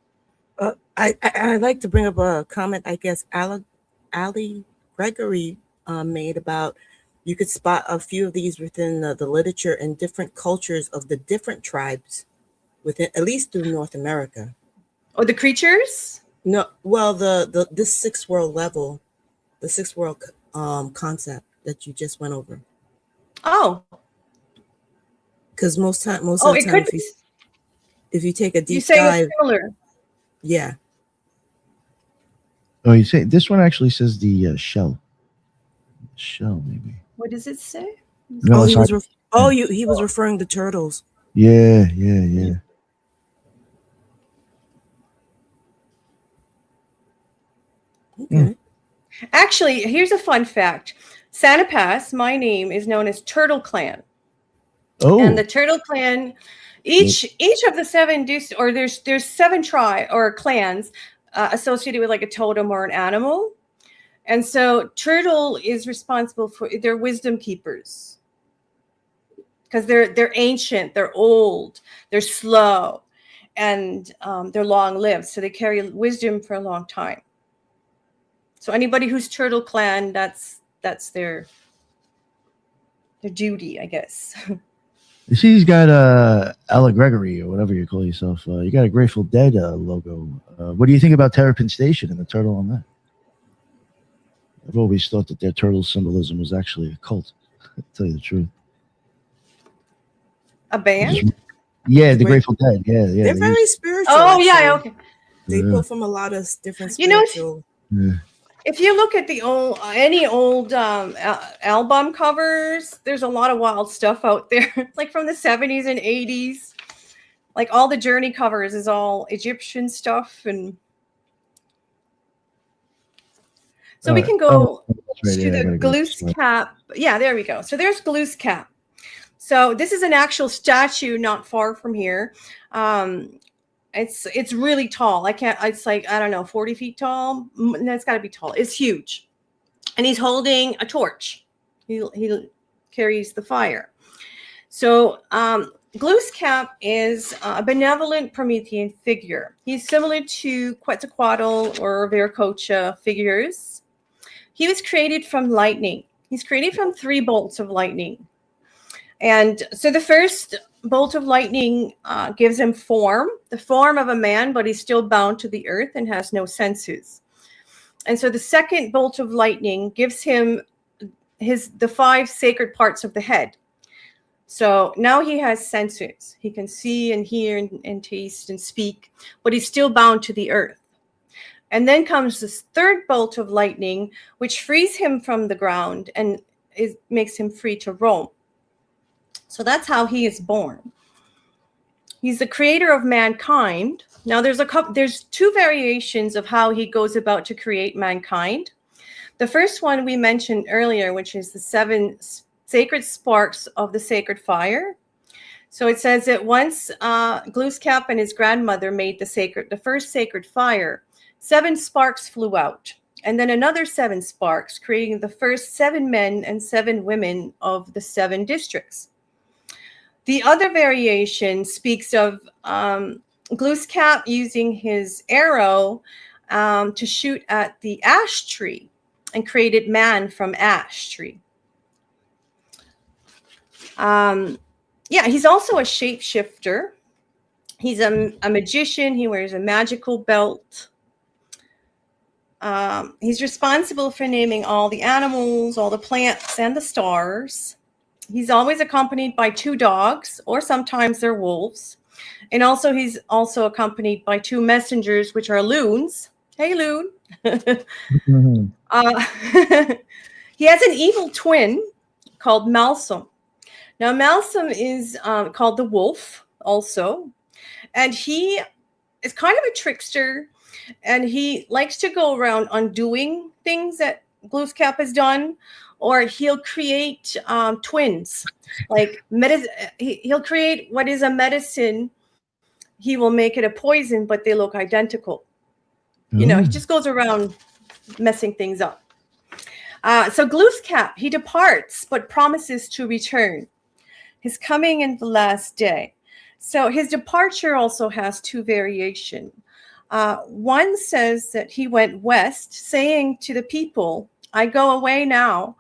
I'd like to bring up a comment, I guess, Ali Gregory made about you could spot a few of these within the literature and different cultures of the different tribes within, at least through North America. Oh, the creatures? No, well, this sixth world level, the sixth world concept that you just went over. Oh, because most of the time, if you take a deep dive, it's similar. Yeah. Oh, you say this one actually says the shell. Shell, maybe. What does it say? No, he was referring to turtles. Yeah. Okay. Actually, here's a fun fact. Santa Pass, my name, is known as Turtle Clan. Oh. And the Turtle Clan, each of the seven there's seven clans associated with like a totem or an animal. And so Turtle is responsible for their wisdom keepers. Because they're ancient, they're old, they're slow, and they're long lived. So they carry wisdom for a long time. So anybody who's Turtle Clan, that's their duty, I guess. You see, he's got Ala Gregory or whatever you call yourself. You got a Grateful Dead logo. What do you think about Terrapin Station and the turtle on that? I've always thought that their turtle symbolism was actually a cult. To tell you the truth. A band? Yeah, the Grateful Dead. Yeah. They're very spiritual. Oh, yeah, okay. They pull from a lot of different spiritual. If you look at any old album covers, there's a lot of wild stuff out there, like from the 70s and 80s. Like all the Journey covers is all Egyptian stuff, and so we can go to the Glooscap. Yeah, there we go. So there's Glooscap. So this is an actual statue not far from here. It's really tall. It's like, I don't know, 40 feet tall. No, it's got to be tall. It's huge. And he's holding a torch. He carries the fire. So Glooscap is a benevolent Promethean figure. He's similar to Quetzalcoatl or Viracocha figures. He was created from lightning. He's created from 3 bolts of lightning. And so the first bolt of lightning gives him the form of a man, but he's still bound to the earth and has no senses. And so the second bolt of lightning gives him the 5 sacred parts of the head. So now he has senses. He can see and hear and taste and speak, but he's still bound to the earth. And then comes this third bolt of lightning, which frees him from the ground and makes him free to roam. So that's how he is born. He's the creator of mankind. Now there's 2 variations of how he goes about to create mankind. The first one we mentioned earlier, which is the 7 sacred sparks of the sacred fire. So it says that once Glooskap and his grandmother made the first sacred fire, 7 sparks flew out, and then another 7 sparks, creating the first 7 men and 7 women of the 7 districts. The other variation speaks of Glooskap using his arrow to shoot at the ash tree and created man from ash tree. He's also a shapeshifter. He's a magician. He wears a magical belt. He's responsible for naming all the animals, all the plants, and the stars. He's always accompanied by 2 dogs, or sometimes they're wolves. And also he's also accompanied by 2 messengers, which are loons. Hey, loon. Mhm. He has an evil twin called Malsum. Now, Malsum is called the wolf also. And he is kind of a trickster. And he likes to go around undoing things that Glooskap has done. Or he'll create twins. Like he'll create what is a medicine. He will make it a poison, but they look identical. You know, he just goes around messing things up. So Glooskap, he departs, but promises to return. His coming in the last day. So his departure also has 2 variations. One says that he went west, saying to the people, I go away now,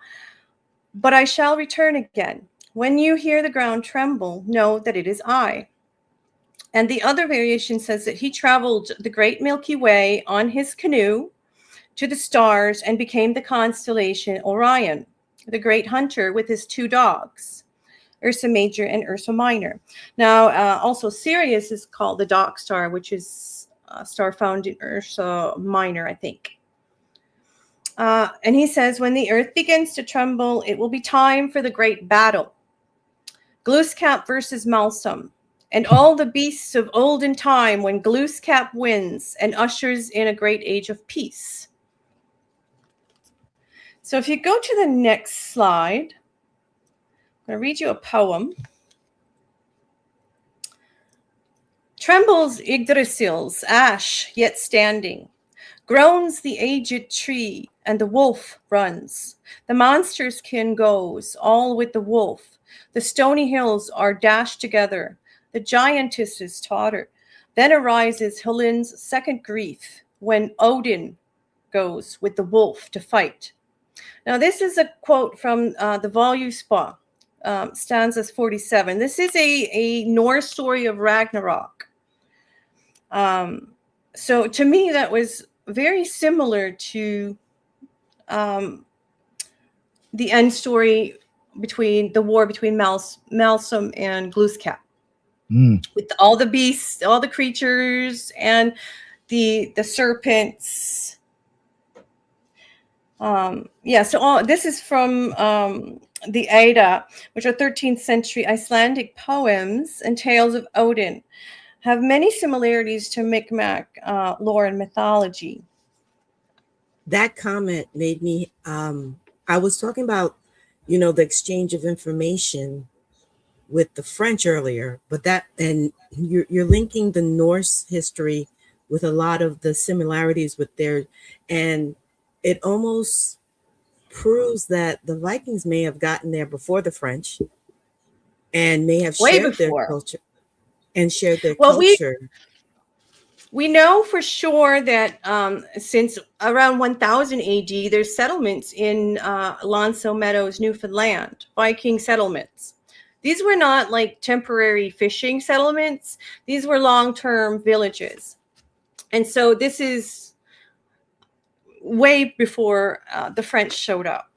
but I shall return again. When you hear the ground tremble, know that it is I. And the other variation says that he traveled the great Milky Way on his canoe to the stars and became the constellation Orion, the great hunter with his 2 dogs, Ursa Major and Ursa Minor. Now, also Sirius is called the Dog Star, which is a star found in Ursa Minor, I think. And he says, when the earth begins to tremble, it will be time for the great battle. Glooskap versus Malsum, and all the beasts of olden time when Glooskap wins and ushers in a great age of peace. So if you go to the next slide, I'm going to read you a poem. Trembles Yggdrasil's ash yet standing. Groans the aged tree, and the wolf runs. The monster's kin goes, all with the wolf. The stony hills are dashed together. The giantesses totter. Then arises Helen's second grief, when Odin goes with the wolf to fight. Now, this is a quote from the Voluspa, stanzas 47. This is a Norse story of Ragnarok. So to me, that was very similar to the end story between the war between Malsum and Glooskap, with all the beasts, all the creatures, and the serpents. So this is from the Edda, which are 13th century Icelandic poems and tales of Odin. Have many similarities to Mi'kmaq lore and mythology. That comment made me, I was talking about, the exchange of information with the French earlier, but and you're linking the Norse history with a lot of the similarities with and it almost proves that the Vikings may have gotten there before the French and may have shared their culture. We know for sure that since around 1000 AD, there's settlements in L'Anse Meadows, Newfoundland, Viking settlements. These were not like temporary fishing settlements. These were long-term villages. And so this is way before the French showed up.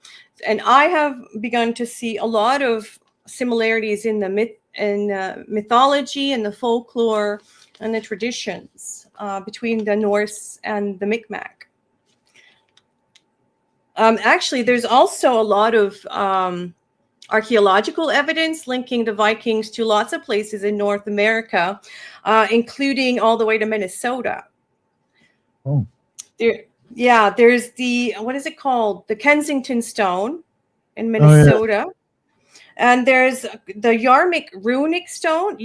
And I have begun to see a lot of similarities in the mythology and the folklore and the traditions between the Norse and the Mi'kmaq. Actually, there's also a lot of archaeological evidence linking the Vikings to lots of places in North America, including all the way to Minnesota. Oh. There's the, what is it called? The Kensington Stone in Minnesota. Oh, yeah. And there's the Yarmouth Runic Stone,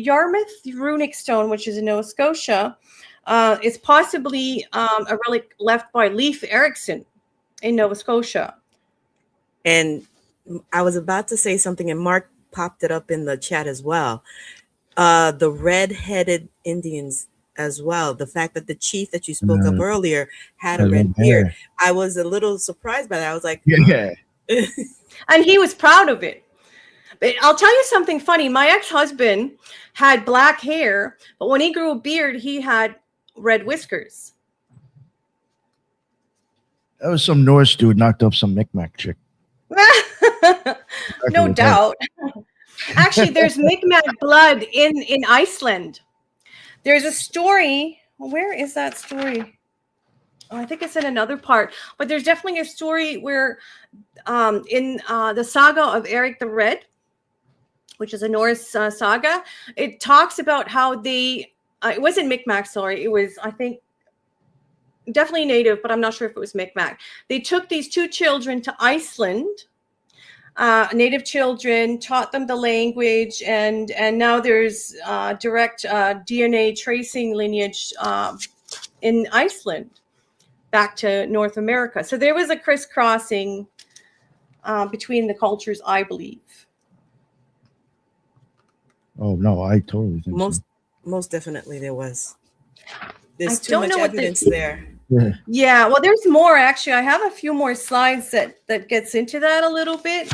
which is in Nova Scotia. Is possibly a relic left by Leif Erikson in Nova Scotia. And I was about to say something, and Mark popped it up in the chat as well. The red-headed Indians as well. The fact that the chief that you spoke of earlier had a red beard. I was a little surprised by that. I was like, yeah. And he was proud of it. But I'll tell you something funny. My ex-husband had black hair, but when he grew a beard, he had red whiskers. That was some Norse dude knocked up some Mi'kmaq chick. No doubt. Actually, there's Mi'kmaq blood in Iceland. There's a story. Where is that story? Oh, I think it's in another part. But there's definitely a story where in the saga of Eric the Red, which is a Norse saga, it talks about how they, it wasn't Mi'kmaq, sorry. It was, I think, definitely native, but I'm not sure if it was Mi'kmaq. They took these two children to Iceland, native children, taught them the language, and now there's direct DNA tracing lineage in Iceland back to North America. So there was a crisscrossing between the cultures, I believe. Oh no, I totally think most definitely there was. There's too much evidence there. Yeah, well, there's more actually. I have a few more slides that gets into that a little bit.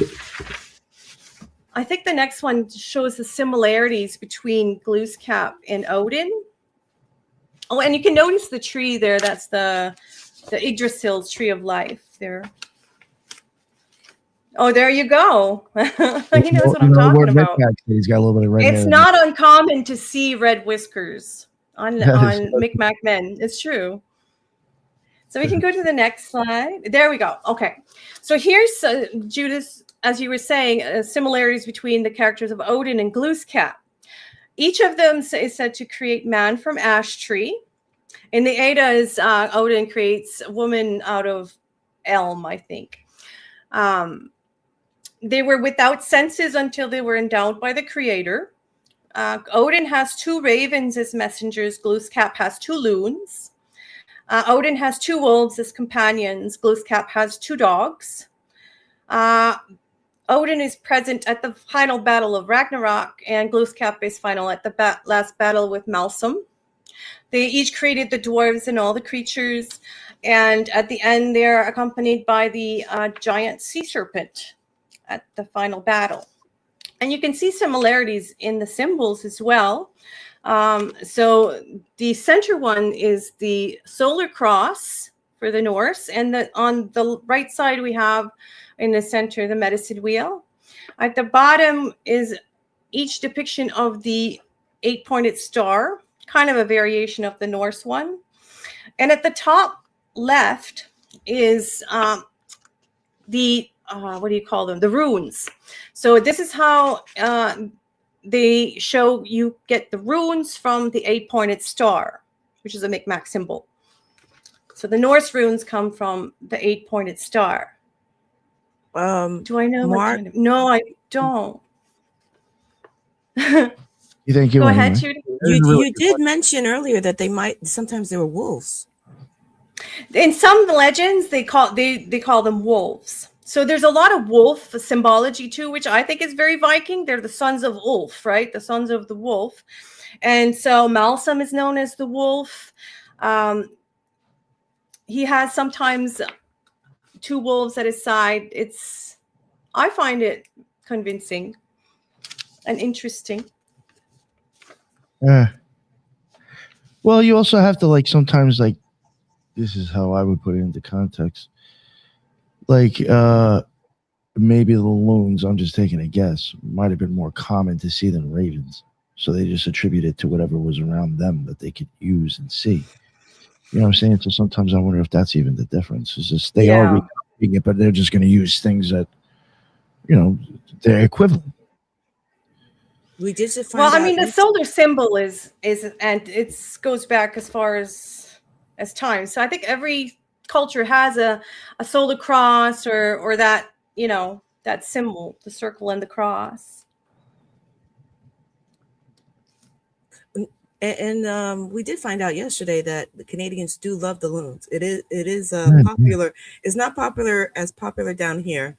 I think the next one shows the similarities between Glooskap and Odin. Oh, and you can notice the tree there. That's the Yggdrasil's tree of life there. Oh, there you go. He knows what I'm talking about. He's got a little bit of red hair. It's not uncommon to see red whiskers on Mi'kmaq men. It's true. So we can go to the next slide. There we go. Okay. So here's Judith, as you were saying, similarities between the characters of Odin and Glooskap. Each of them is said to create man from ash tree. In the Eddas, Odin creates a woman out of elm, I think. They were without senses until they were endowed by the creator. Odin has two ravens as messengers. Glooskap has two loons. Odin has two wolves as companions. Glooskap has two dogs. Odin is present at the final battle of Ragnarok, and Glooskap is final at the last battle with Malsum. They each created the dwarves and all the creatures, and at the end, they're accompanied by the giant sea serpent at the final battle. And you can see similarities in the symbols as well. So the center one is the solar cross for the Norse, and on the right side we have in the center the medicine wheel. At the bottom is each depiction of the 8-pointed star, kind of a variation of the Norse one. And at the top left is the what do you call them? The runes. So this is how they show you get the runes from the 8-pointed star, which is a Mi'kmaq symbol. So the Norse runes come from the 8-pointed star. Do I know? Mark? No, I don't. You think you go ahead, Judy? You did mention earlier that sometimes they were wolves. In some legends, they call them wolves. So there's a lot of wolf symbology too, which I think is very Viking. They're the sons of Ulf, right? The sons of the wolf. And so Malsum is known as the wolf. He has sometimes two wolves at his side. I find it convincing and interesting. Well, you also have to sometimes this is how I would put it into context. Like maybe the loons, I'm just taking a guess, might have been more common to see than ravens. So they just attribute it to whatever was around them that they could use and see. You know what I'm saying? So sometimes I wonder if that's even the difference. It's just they are Yeah. recopying it, but they're just going to use things that, they're equivalent. We did just find Well, I out. mean, the solar symbol is, and it goes back as far as time. So I think every culture has a solar cross or that, that symbol, the circle and the cross. And we did find out yesterday that the Canadians do love the loons. It is Yeah. popular. It's not as popular down here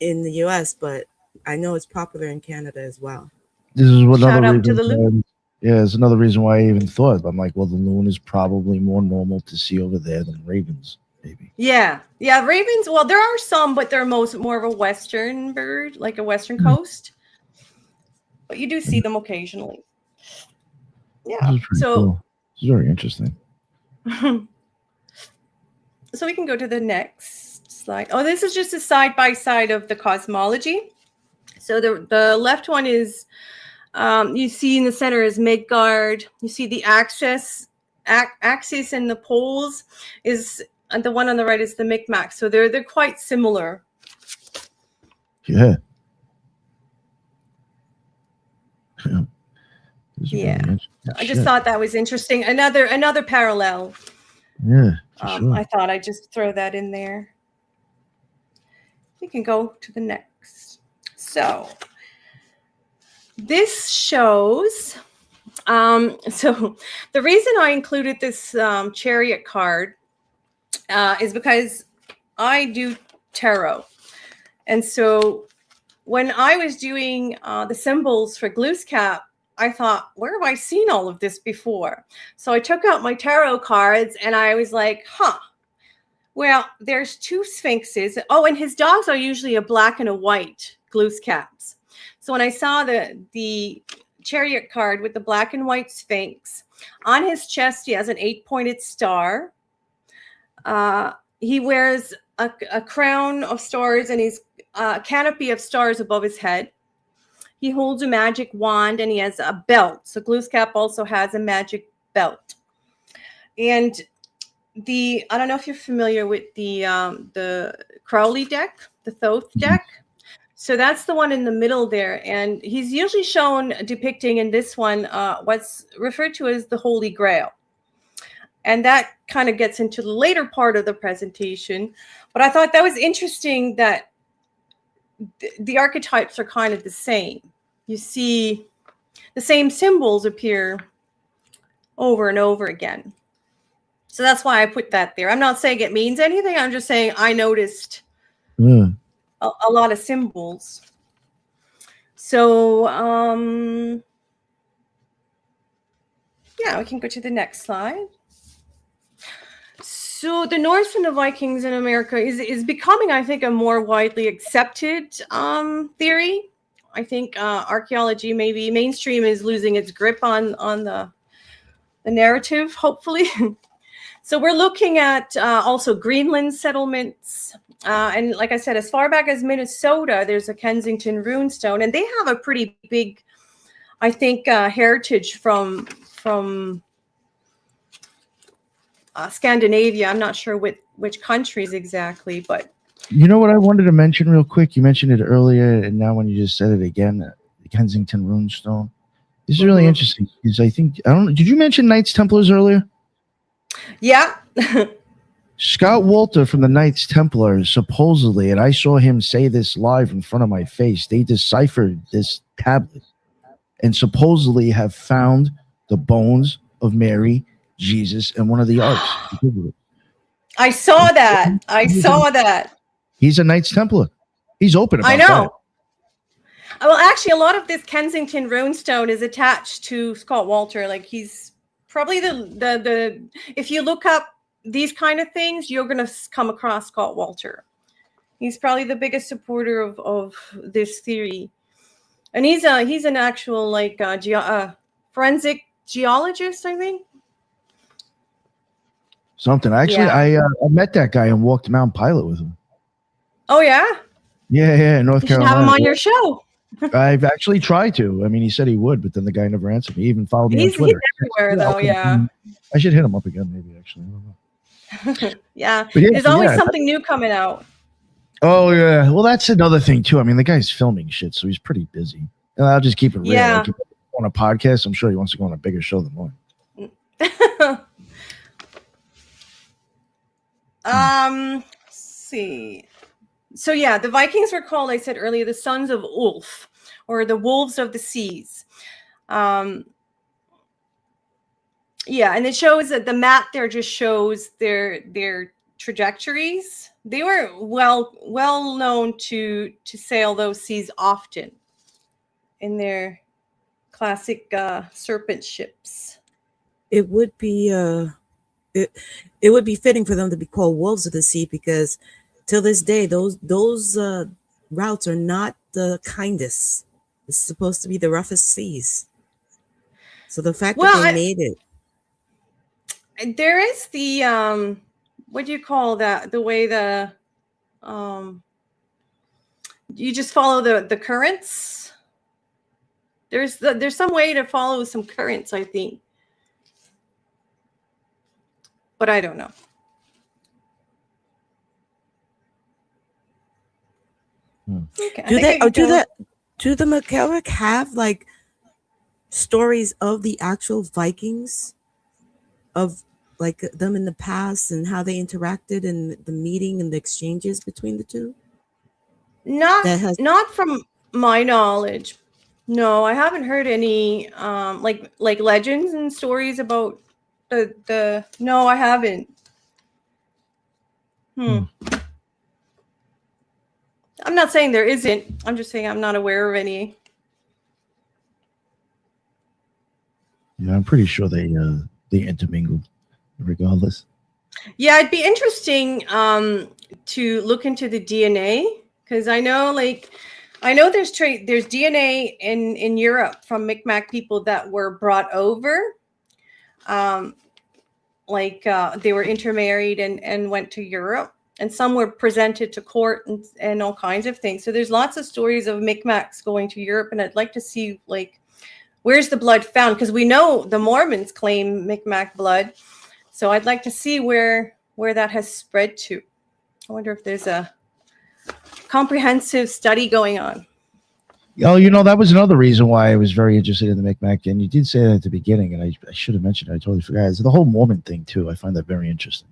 in the U.S., but I know it's popular in Canada as well. This is another Shout out to reason. the loon. Yeah, it's another reason why I even thought. I'm like, well, the loon is probably more normal to see over there than ravens, maybe. Yeah. Ravens. Well, there are some, but they're more of a Western bird, like a Western coast. But you do see them occasionally. Yeah. This is pretty cool. This is very interesting. So we can go to the next slide. Oh, this is just a side by side of the cosmology. So the left one is, you see in the center is Midgard. You see the axis and the poles is, and the one on the right is the Micmac. So they're quite similar. Yeah. Yeah. I just thought that was interesting. Another parallel. Yeah. For sure. I thought I'd just throw that in there. We can go to the next. So this shows, so the reason I included this chariot card is because I do tarot. And so when I was doing the symbols for Glooskap, I thought, where have I seen all of this before? So I took out my tarot cards and I was like, well, there's two sphinxes. Oh, and his dogs are usually a black and a white Glooskaps. So when I saw the chariot card with the black and white sphinx, on his chest, he has an 8-pointed star. He wears a crown of stars and he's a canopy of stars above his head. He holds a magic wand and he has a belt. So Glooskap also has a magic belt. And I don't know if you're familiar with the Crowley deck, the Thoth deck. So that's the one in the middle there. And he's usually shown depicting in this one what's referred to as the Holy Grail. And that kind of gets into the later part of the presentation. But I thought that was interesting that the archetypes are kind of the same. You see the same symbols appear over and over again. So that's why I put that there. I'm not saying it means anything. I'm just saying I noticed a lot of symbols. So, yeah, we can go to the next slide. So the Norse and the Vikings in America is becoming, I think, a more widely accepted theory. I think archaeology, maybe mainstream, is losing its grip on the narrative, hopefully. So we're looking at also Greenland settlements. And like I said, as far back as Minnesota, there's a Kensington runestone. And they have a pretty big, I think, heritage from Scandinavia. I'm not sure which countries exactly, but you know what I wanted to mention real quick? You mentioned it earlier, and now when you just said it again, the Kensington runestone. This is really interesting because I don't know. Did you mention Knights Templars earlier? Yeah. Scott Walter from the Knights Templars supposedly, and I saw him say this live in front of my face, they deciphered this tablet and supposedly have found the bones of Mary, Jesus, and one of the arks. I saw that. He's a Knights Templar. He's open about that. I know. Well, actually, a lot of this Kensington runestone is attached to Scott Walter. Like, he's probably the if you look up these kind of things, you're going to come across Scott Walter. He's probably the biggest supporter of this theory. And he's an actual forensic geologist, I think. something. Actually, Yeah. I met that guy and walked Mount Pilot with him. Oh yeah. Yeah, North You should have him Carolina. on your show. I've actually tried to. I mean, he said he would, but then the guy never answered me. He even followed me on He's Twitter. everywhere though. Okay. Yeah. I should hit him up again, maybe. Actually, I don't know. Yeah. But There's always something new coming out. Oh yeah. Well, that's another thing too. I mean, the guy's filming shit, so he's pretty busy. And I'll just keep it real. Yeah. Like, if he's on a podcast, I'm sure he wants to go on a bigger show than mine. Let's see. So yeah, the Vikings were called, I said earlier, the sons of Ulf, or the wolves of the seas. Yeah, and it shows that the map there just shows their trajectories. They were well known to sail those seas often in their classic serpent ships. It would be it would be fitting for them to be called wolves of the sea, because till this day those routes are not the kindest. It's supposed to be the roughest seas. So the fact that they made it. There is the what do you call that? The way you just follow the currents. There's some way to follow some currents, I think. But I don't know. Okay, do the McKelrick have like stories of the actual Vikings, of like them in the past and how they interacted and the meeting and the exchanges between the two? Not from my knowledge. No, I haven't heard any like legends and stories about the no, I haven't. I'm not saying there isn't. I'm just saying I'm not aware of any. Yeah, I'm pretty sure they intermingled regardless. Yeah, it'd be interesting to look into the DNA, because I know there's DNA in Europe from Micmac people that were brought over. They were intermarried and went to Europe, and some were presented to court and all kinds of things. So there's lots of stories of Micmacs going to Europe, and I'd like to see where's the blood found, because we know the Mormons claim Micmac blood. So I'd like to see where that has spread to. I wonder if there's a comprehensive study going on. Oh, that was another reason why I was very interested in the Micmac. And you did say that at the beginning, and I should have mentioned it. I totally forgot. It's the whole Mormon thing, too. I find that very interesting.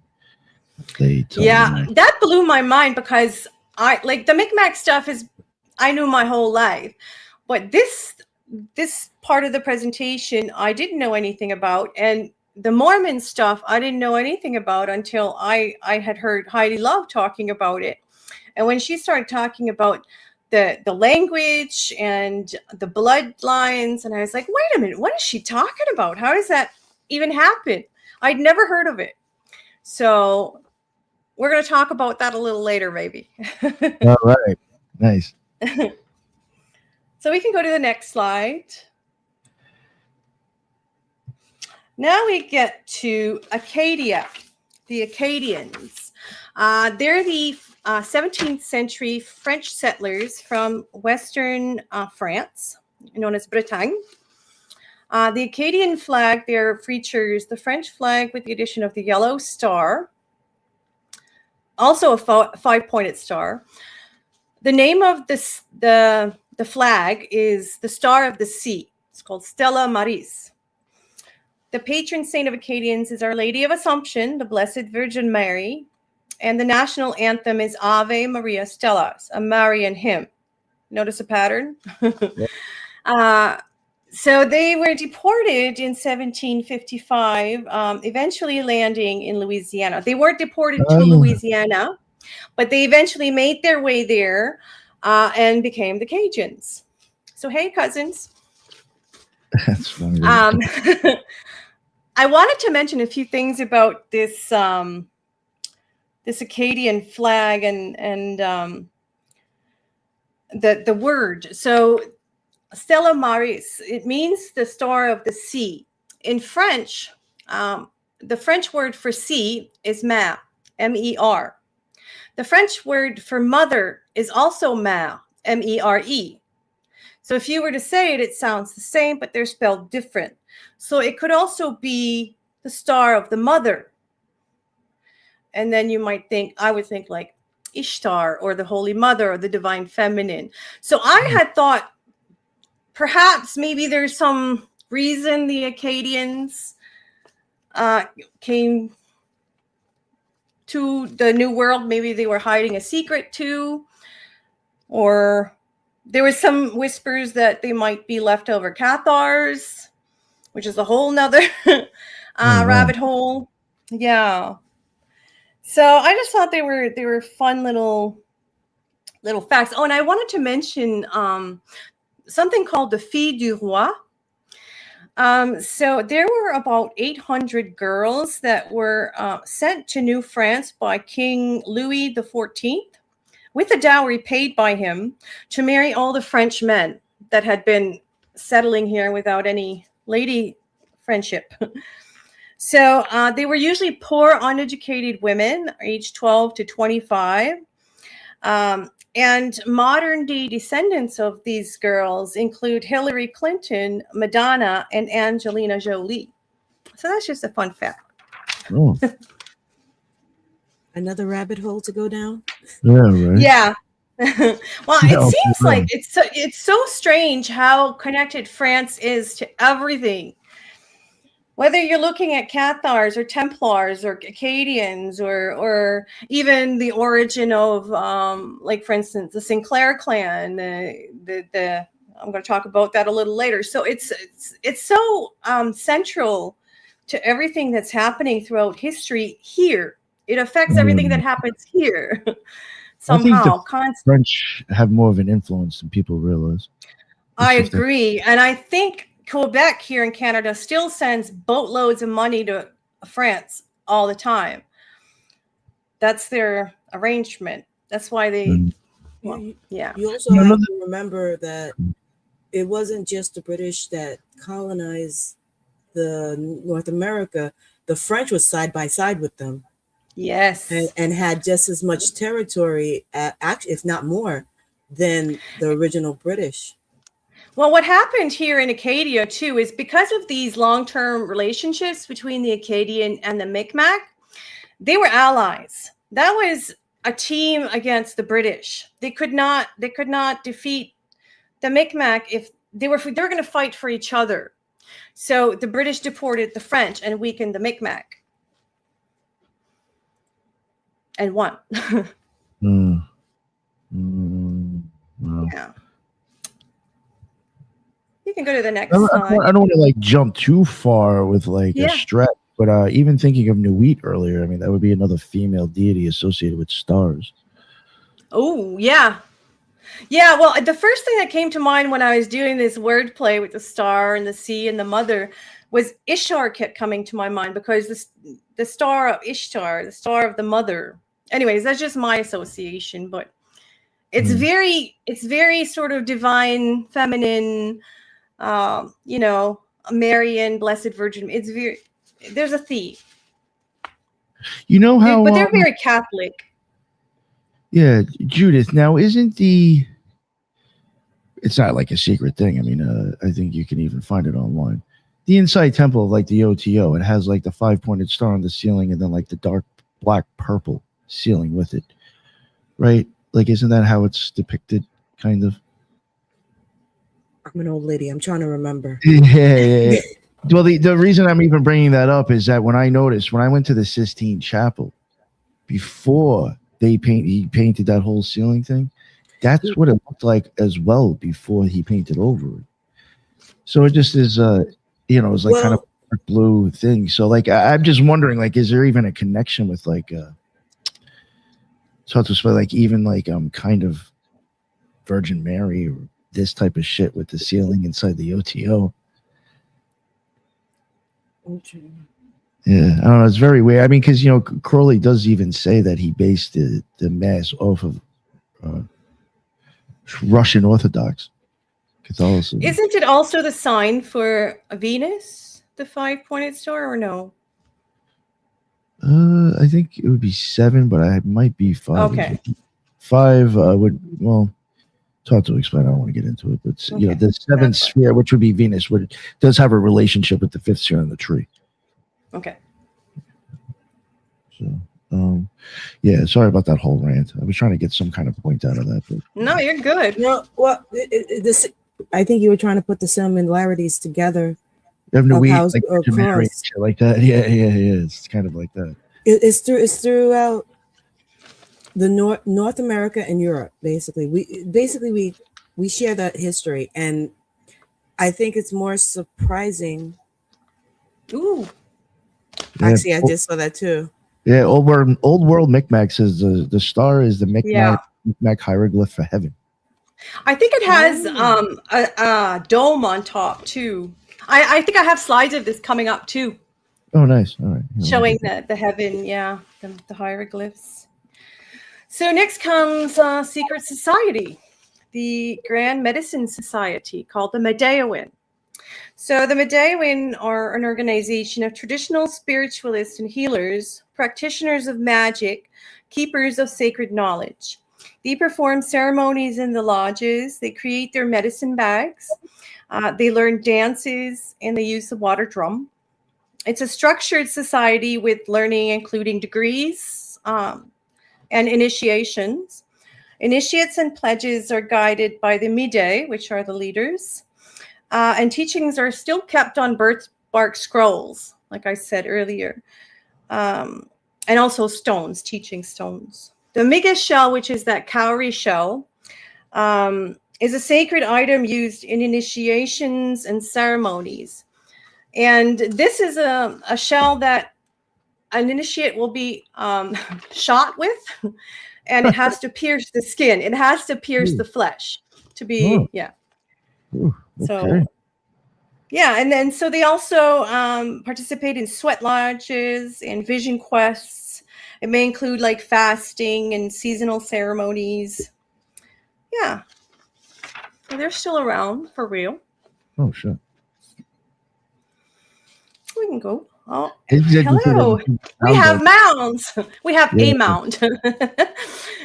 That blew my mind, because the Micmac stuff I knew my whole life. But this part of the presentation, I didn't know anything about. And the Mormon stuff, I didn't know anything about until I had heard Heidi Love talking about it. And when she started talking about the language and the bloodlines, and I was like, wait a minute, what is she talking about? How does that even happen? I'd never heard of it. So we're going to talk about that a little later, maybe. All right. Nice. So we can go to the next slide. Now we get to Acadia, the Acadians. They're the 17th century French settlers from Western France, known as Bretagne. The Acadian flag there features the French flag with the addition of the yellow star, also a five-pointed star. The name of the flag is the Star of the Sea. It's called Stella Maris. The patron saint of Acadians is Our Lady of Assumption, the Blessed Virgin Mary, and the national anthem is Ave Maria Stellas, a Marian hymn. Notice a pattern? So they were deported in 1755, eventually landing in Louisiana. They weren't deported to Louisiana, but they eventually made their way there and became the Cajuns. So, hey, cousins. That's funny. I wanted to mention a few things about this this Acadian flag and the word. So Stella Maris, it means the star of the sea. In French, the French word for sea is mère, M-E-R. The French word for mother is also mère, M-E-R-E. So if you were to say it, it sounds the same, but they're spelled different. So it could also be the star of the mother. And then you might think, I would think like Ishtar or the Holy Mother or the Divine Feminine. So I had thought perhaps maybe there's some reason the Akkadians came to the New World. Maybe they were hiding a secret too, or there was some whispers that they might be leftover Cathars, which is a whole nother rabbit hole. Yeah. So I just thought they were fun little facts. Oh, and I wanted to mention something called the Filles du Roi. So there were about 800 girls that were sent to New France by King Louis XIV with a dowry paid by him to marry all the French men that had been settling here without any lady friendship. So they were usually poor, uneducated women, aged 12 to 25. And modern day descendants of these girls include Hillary Clinton, Madonna, and Angelina Jolie. So that's just a fun fact. Oh. Another rabbit hole to go down. Yeah, right. Yeah. Well, Yeah, it seems yeah. like it's so strange how connected France is to everything. Whether you're looking at Cathars or Templars or Acadians or even the origin of, like, for instance, the Sinclair clan, I'm going to talk about that a little later. So it's so central to everything that's happening throughout history here. It affects everything that happens here somehow. I think the French have more of an influence than people realize. I agree. And I think Quebec here in Canada still sends boatloads of money to France all the time. That's their arrangement. That's why they, yeah. You also have to remember that it wasn't just the British that colonized the North America. The French was side by side with them. Yes. And had just as much territory, actually, if not more, than the original British. Well, what happened here in Acadia, too, is because of these long-term relationships between the Acadian and the Mi'kmaq, they were allies. That was a team against the British. They could not defeat the Mi'kmaq if they were going to fight for each other. So the British deported the French and weakened the Mi'kmaq. And won. Wow. Yeah. You can go to the next slide. I don't want to like jump too far with like a stretch, but even thinking of Nuit earlier, I mean, that would be another female deity associated with stars. Oh, yeah. Yeah, well, the first thing that came to mind when I was doing this wordplay with the star and the sea and the mother was Ishtar kept coming to my mind because the star of Ishtar, the star of the mother. Anyways, that's just my association, but it's very sort of divine, feminine, Marian, Blessed Virgin. There's a theme. You know how, but they're very Catholic. Yeah, Judith. Now, it's not like a secret thing. I mean, I think you can even find it online. The inside temple of like the OTO, it has like the 5-pointed star on the ceiling and then like the dark black purple ceiling with it, right? Like, isn't that how it's depicted, kind of? I'm an old lady. I'm trying to remember. Yeah. Well, the reason I'm even bringing that up is that when I went to the Sistine Chapel, before he painted that whole ceiling thing, that's what it looked like as well before he painted over it. So it just is, it was like kind of a blue thing. So like, I'm just wondering, like, is there even a connection with like, so to speak, like even like kind of Virgin Mary or this type of shit with the ceiling inside the OTO? Okay. Yeah, I don't know. It's very weird. I mean, because Crowley does even say that he based the mass off of Russian Orthodox Catholicism. Isn't it also the sign for Venus, the 5-pointed star, or no? I think it would be 7, but I might be 5. Okay. 5 would, well, it's hard to explain. I don't want to get into it, but Okay. the 7th sphere, which would be Venus, does have a relationship with the 5th sphere on the tree. Okay. So, yeah, sorry about that whole rant. I was trying to get some kind of point out of that. But, No, you're good. No, well, I think you were trying to put the similarities together. having to Of weed, house like or Mary and cross. shit like that. Yeah. It's kind of like that. It's throughout the North America and Europe. Basically, we share that history, and I think it's more surprising. Ooh. Yeah. Actually, I just saw that too. Yeah, old world Micmac says the star is the Yeah. Micmac hieroglyph for heaven. I think it has a dome on top too. I think I have slides of this coming up too, Oh, nice. All right. Yeah, showing the heaven, the hieroglyphs. So next comes secret society, the Grand Medicine Society, called the Medewin. So the Medewin are an organization of traditional spiritualists and healers, practitioners of magic, keepers of sacred knowledge. They perform ceremonies in the lodges. They create their medicine bags. They learn dances and they use the water drum. It's a structured society with learning, including degrees and initiations. Initiates and pledges are guided by the Mide, which are the leaders. And teachings are still kept on birthbark scrolls, like I said earlier. And also stones, teaching stones. The Miga shell, which is that cowrie shell, is a sacred item used in initiations and ceremonies. And this is a shell that an initiate will be shot with, and it has to pierce the skin. It has to pierce the flesh to be, Ooh, okay. So, yeah. And then, so they also participate in sweat lodges and vision quests. It may include like fasting and seasonal ceremonies. Yeah. So they're still around for real. Oh, shit. We can go. Oh, Hello. hello. We have mounds. We have a mound.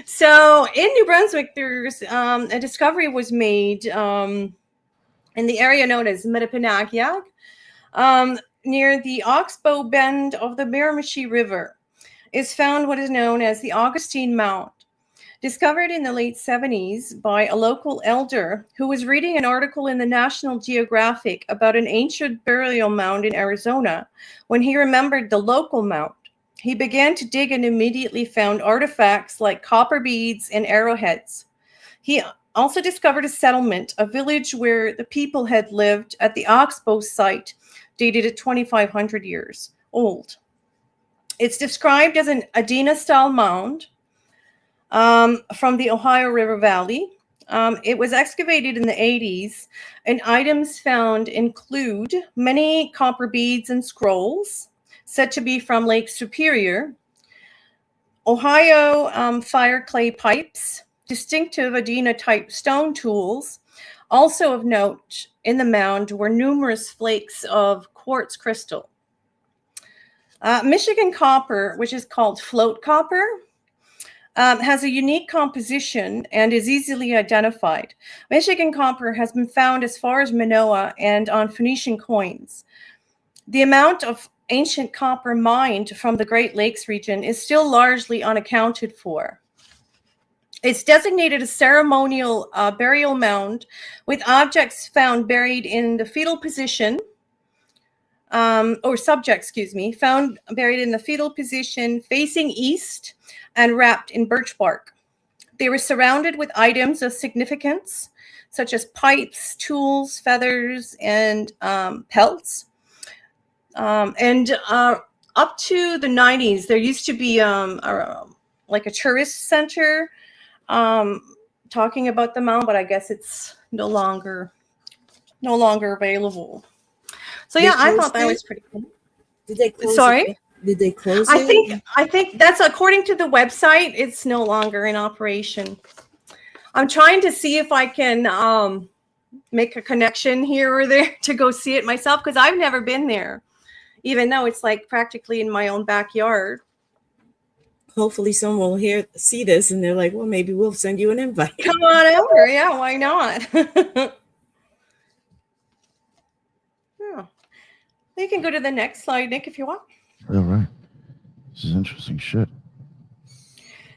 So in New Brunswick, there's a discovery was made in the area known as Metapinakiag, near the Oxbow Bend of the Miramichi River. Is found what is known as the Augustine Mound. Discovered in the late 70s by a local elder who was reading an article in the National Geographic about an ancient burial mound in Arizona. When he remembered the local mound, he began to dig and immediately found artifacts like copper beads and arrowheads. He also discovered a settlement, a village where the people had lived at the Oxbow site, dated at 2,500 years old. It's described as an Adena-style mound from the Ohio River Valley. It was excavated in the 80s, and items found include many copper beads and scrolls, said to be from Lake Superior, Ohio fire clay pipes, distinctive Adena-type stone tools. Also of note in the mound were numerous flakes of quartz crystal. Michigan copper, which is called float copper, has a unique composition and is easily identified. Michigan copper has been found as far as Minoa and on Phoenician coins. The amount of ancient copper mined from the Great Lakes region is still largely unaccounted for. It's designated a ceremonial burial mound with objects found buried in the fetal position, found buried in the fetal position facing east and wrapped in birch bark. They were surrounded with items of significance, such as pipes, tools, feathers, and pelts. And up to the 90s, there used to be like a tourist center talking about the mound, but I guess it's no longer available. So yeah, I thought that was pretty cool. Did they close Sorry? it? Did they close it? I think that's according to the website. It's no longer in operation. I'm trying to see if I can make a connection here or there to go see it myself, because I've never been there, even though it's like practically in my own backyard. hopefully someone will see this, and they're like, well, maybe we'll send you an invite. Come on over. Yeah, why not? Yeah. You can go to the next slide, Nick, if you want. All right. This is interesting shit.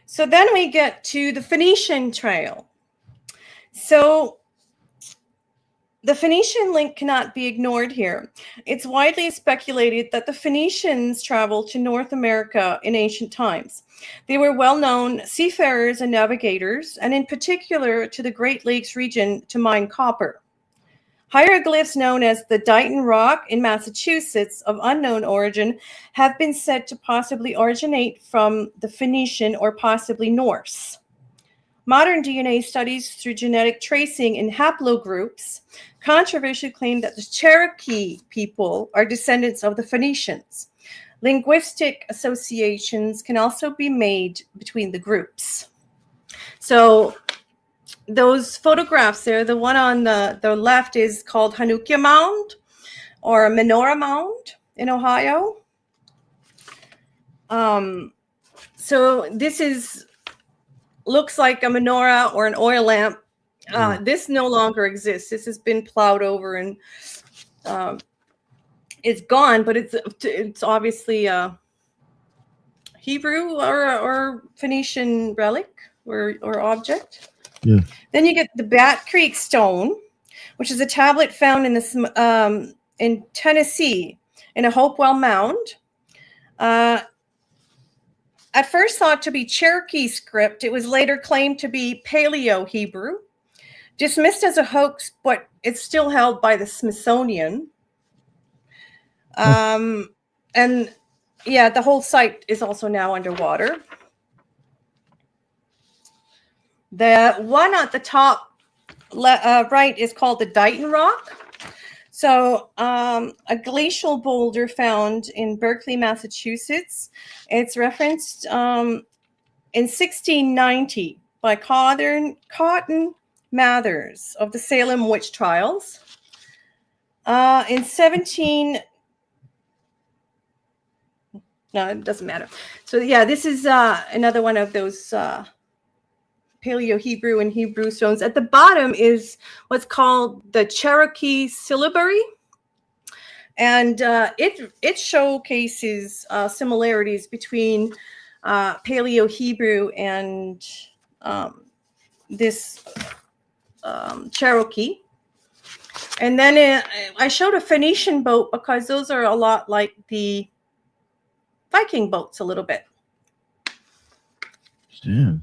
So then we get to the Phoenician Trail. So the Phoenician link cannot be ignored here. It's widely speculated that the Phoenicians traveled to North America in ancient times. They were well-known seafarers and navigators, and in particular to the Great Lakes region to mine copper. Hieroglyphs known as the Dighton Rock in Massachusetts of unknown origin have been said to possibly originate from the Phoenician or possibly Norse. Modern DNA studies through genetic tracing in haplogroups controversially claim that the Cherokee people are descendants of the Phoenicians. Linguistic associations can also be made between the groups. So those photographs there, the one on the left is called Hanukkah Mound or Menorah Mound in Ohio. So this looks like a menorah or an oil lamp. This no longer exists. This has been plowed over and it's gone, but it's obviously a Hebrew or Phoenician relic or object. Yeah. Then you get the Bat Creek Stone, which is a tablet found in Tennessee in a Hopewell Mound. At first thought to be Cherokee script, it was later claimed to be Paleo-Hebrew. Dismissed as a hoax, but it's still held by the Smithsonian. And yeah, the whole site is also now underwater. The one at the top right is called the Dighton Rock. So a glacial boulder found in Berkeley, Massachusetts. It's referenced in 1690 by Cotton Mathers of the Salem witch trials. In 17... No, it doesn't matter. So yeah, this is another one of those Paleo-Hebrew and Hebrew stones. At the bottom is what's called the Cherokee syllabary. And it showcases similarities between Paleo-Hebrew and this Cherokee. And then I showed a Phoenician boat because those are a lot like the Viking boats a little bit. Yeah.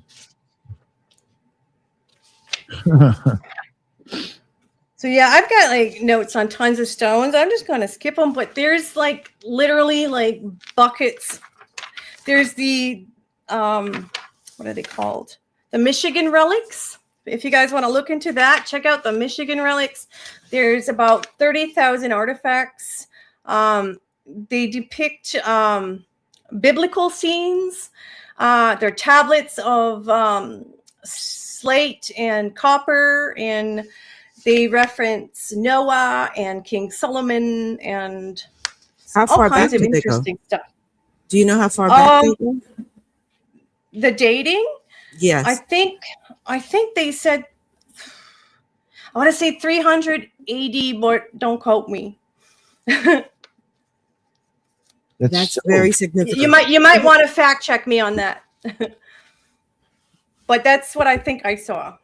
So yeah, I've got like notes on tons of stones. I'm just going to skip them, but there's like literally like buckets. There's the what are they called? The Michigan relics. If you guys want to look into that, check out the Michigan relics. There's about 30,000 artifacts. They depict biblical scenes. They're tablets of slate and copper, and they reference Noah and King Solomon and all kinds of interesting stuff. Do you know how far back they go? The dating? Yes. I think they said, I want to say 300 AD, but don't quote me. That's very significant. You might want to fact check me on that. But that's what I think I saw.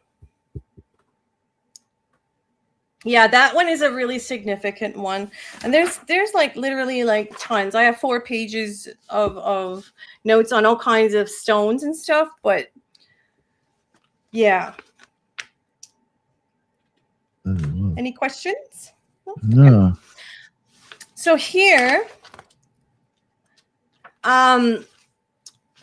Yeah, that one is a really significant one. And there's like literally like tons. I have 4 pages of notes on all kinds of stones and stuff, but yeah. Any questions? No. Okay. So here,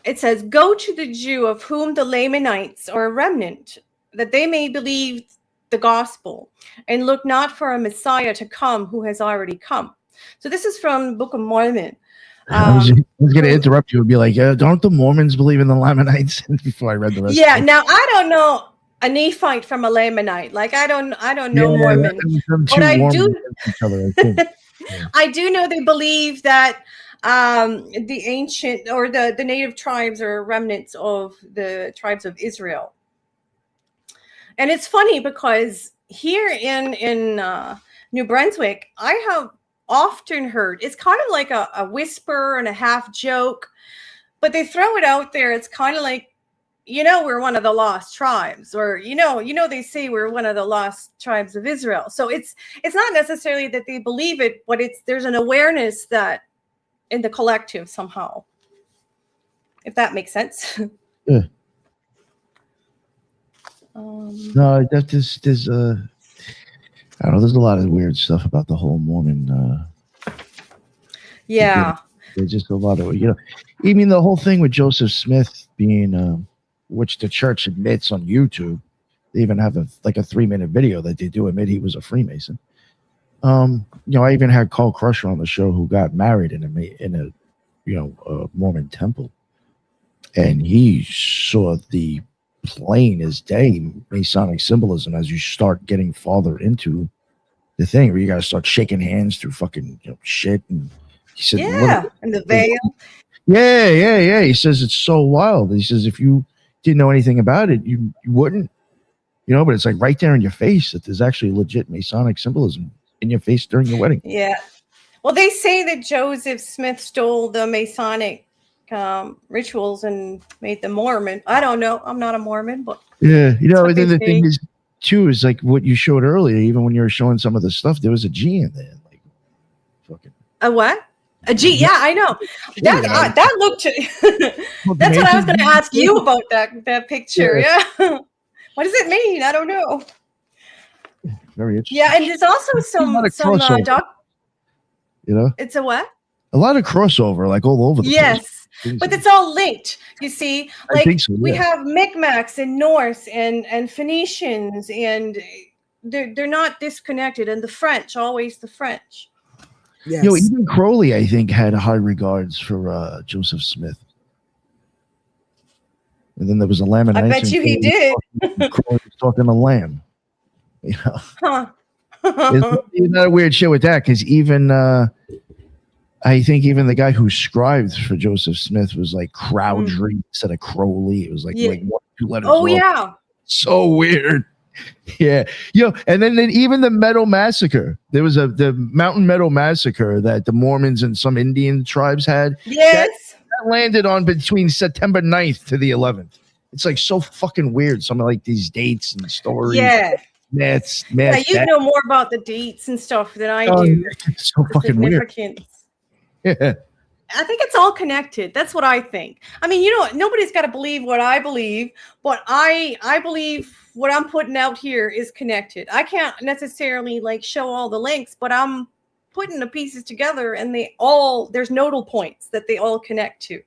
it says, go to the Jew of whom the Lamanites are a remnant, that they may believe the gospel, and look not for a Messiah to come who has already come. So this is from the Book of Mormon. I was going to interrupt you and be like, don't the Mormons believe in the Lamanites? Before I read the rest. Yeah, now I don't know a Nephite from a Lamanite. Like I don't know Mormon, but I do. I do know they believe that the ancient or the native tribes or remnants of the tribes of Israel. And it's funny because here in New Brunswick, I have often heard, it's kind of like a whisper and a half joke, but they throw it out there. It's kind of like, we're one of the lost tribes, or they say we're one of the lost tribes of Israel. So it's not necessarily that they believe it, but there's an awareness that in the collective somehow, if that makes sense. Yeah. No, there's I don't know. There's a lot of weird stuff about the whole Mormon. Yeah. There's just a lot of even the whole thing with Joseph Smith being, which the church admits on YouTube. They even have a 3-minute video that they do admit he was a Freemason. I even had Carl Crusher on the show who got married in a Mormon temple, and he saw the plain as day Masonic symbolism as you start getting farther into the thing, where you got to start shaking hands through fucking shit. And he said, and the veil. Yeah. He says it's so wild. He says if you didn't know anything about it, you wouldn't, but it's like right there in your face that there's actually legit Masonic symbolism in your face during your wedding. Yeah. Well, they say that Joseph Smith stole the Masonic rituals and made them Mormon. I don't know. I'm not a Mormon, but yeah, and then the thing is too is like what you showed earlier. Even when you were showing some of the stuff, there was a G in there, like fucking a what? A G? Yeah, I know. That looked. That's what I was going to ask you about that picture. Yeah. What does it mean? I don't know. Very interesting. Yeah, and there's also some It's a what? A lot of crossover, like all over the place. But it's all linked. You see, like we have Micmacs and Norse and Phoenicians, and they're not disconnected. And the French, always the French. Yes. Even Crowley, I think, had high regards for Joseph Smith. And then there was a lamb. I bet you he did. Crowley was talking to lamb. Huh. Isn't that a weird shit with that? Because even I think even the guy who scribed for Joseph Smith was like Crowdry instead of Crowley. It was like 1 or 2 letters. Oh, yeah. So weird. Yeah. And then even the Meadow Massacre. There was the Mountain Meadow Massacre that the Mormons and some Indian tribes had. Yes. That landed on between September 9th to the 11th. It's like so fucking weird. Some of like these dates and stories. Yeah. Myths. Yeah, you know more about the dates and stuff than I do. It's so fucking weird. Yeah. I think it's all connected. That's what I think. I mean, nobody's got to believe what I believe, but I believe what I'm putting out here is connected. I can't necessarily show all the links, but I'm putting the pieces together, and there's nodal points that they all connect to.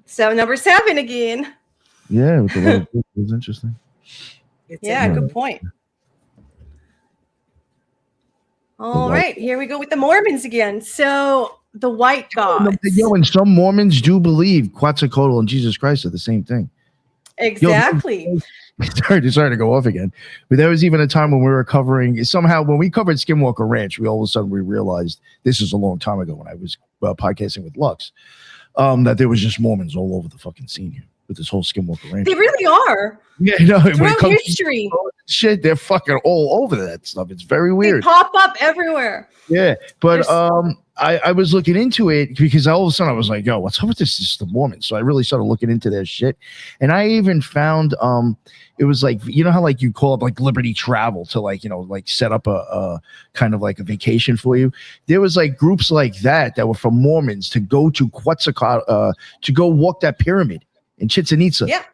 So number 7 again. Yeah, with the it was interesting. Good point. All right, here we go with the Mormons again. So the white gods. And some Mormons do believe Quetzalcoatl and Jesus Christ are the same thing. Exactly. Sorry to go off again, but there was even a time when we were covering when we covered Skinwalker Ranch, we all of a sudden we realized this is a long time ago when I was podcasting with Lux, that there was just Mormons all over the fucking scene here with this whole Skinwalker Ranch. They really are. Yeah, throughout history. Shit, they're fucking all over that stuff. It's very weird. They pop up everywhere. Yeah, but I was looking into it because all of a sudden I was like, yo, what's up with this? This is the Mormons. So I really started looking into their shit. And I even found it was like, how you call up Liberty Travel to set up a kind of a vacation for you. There was groups like that were from Mormons to go to Quetzalcoatl, to go walk that pyramid in Chichen Itza. Yeah.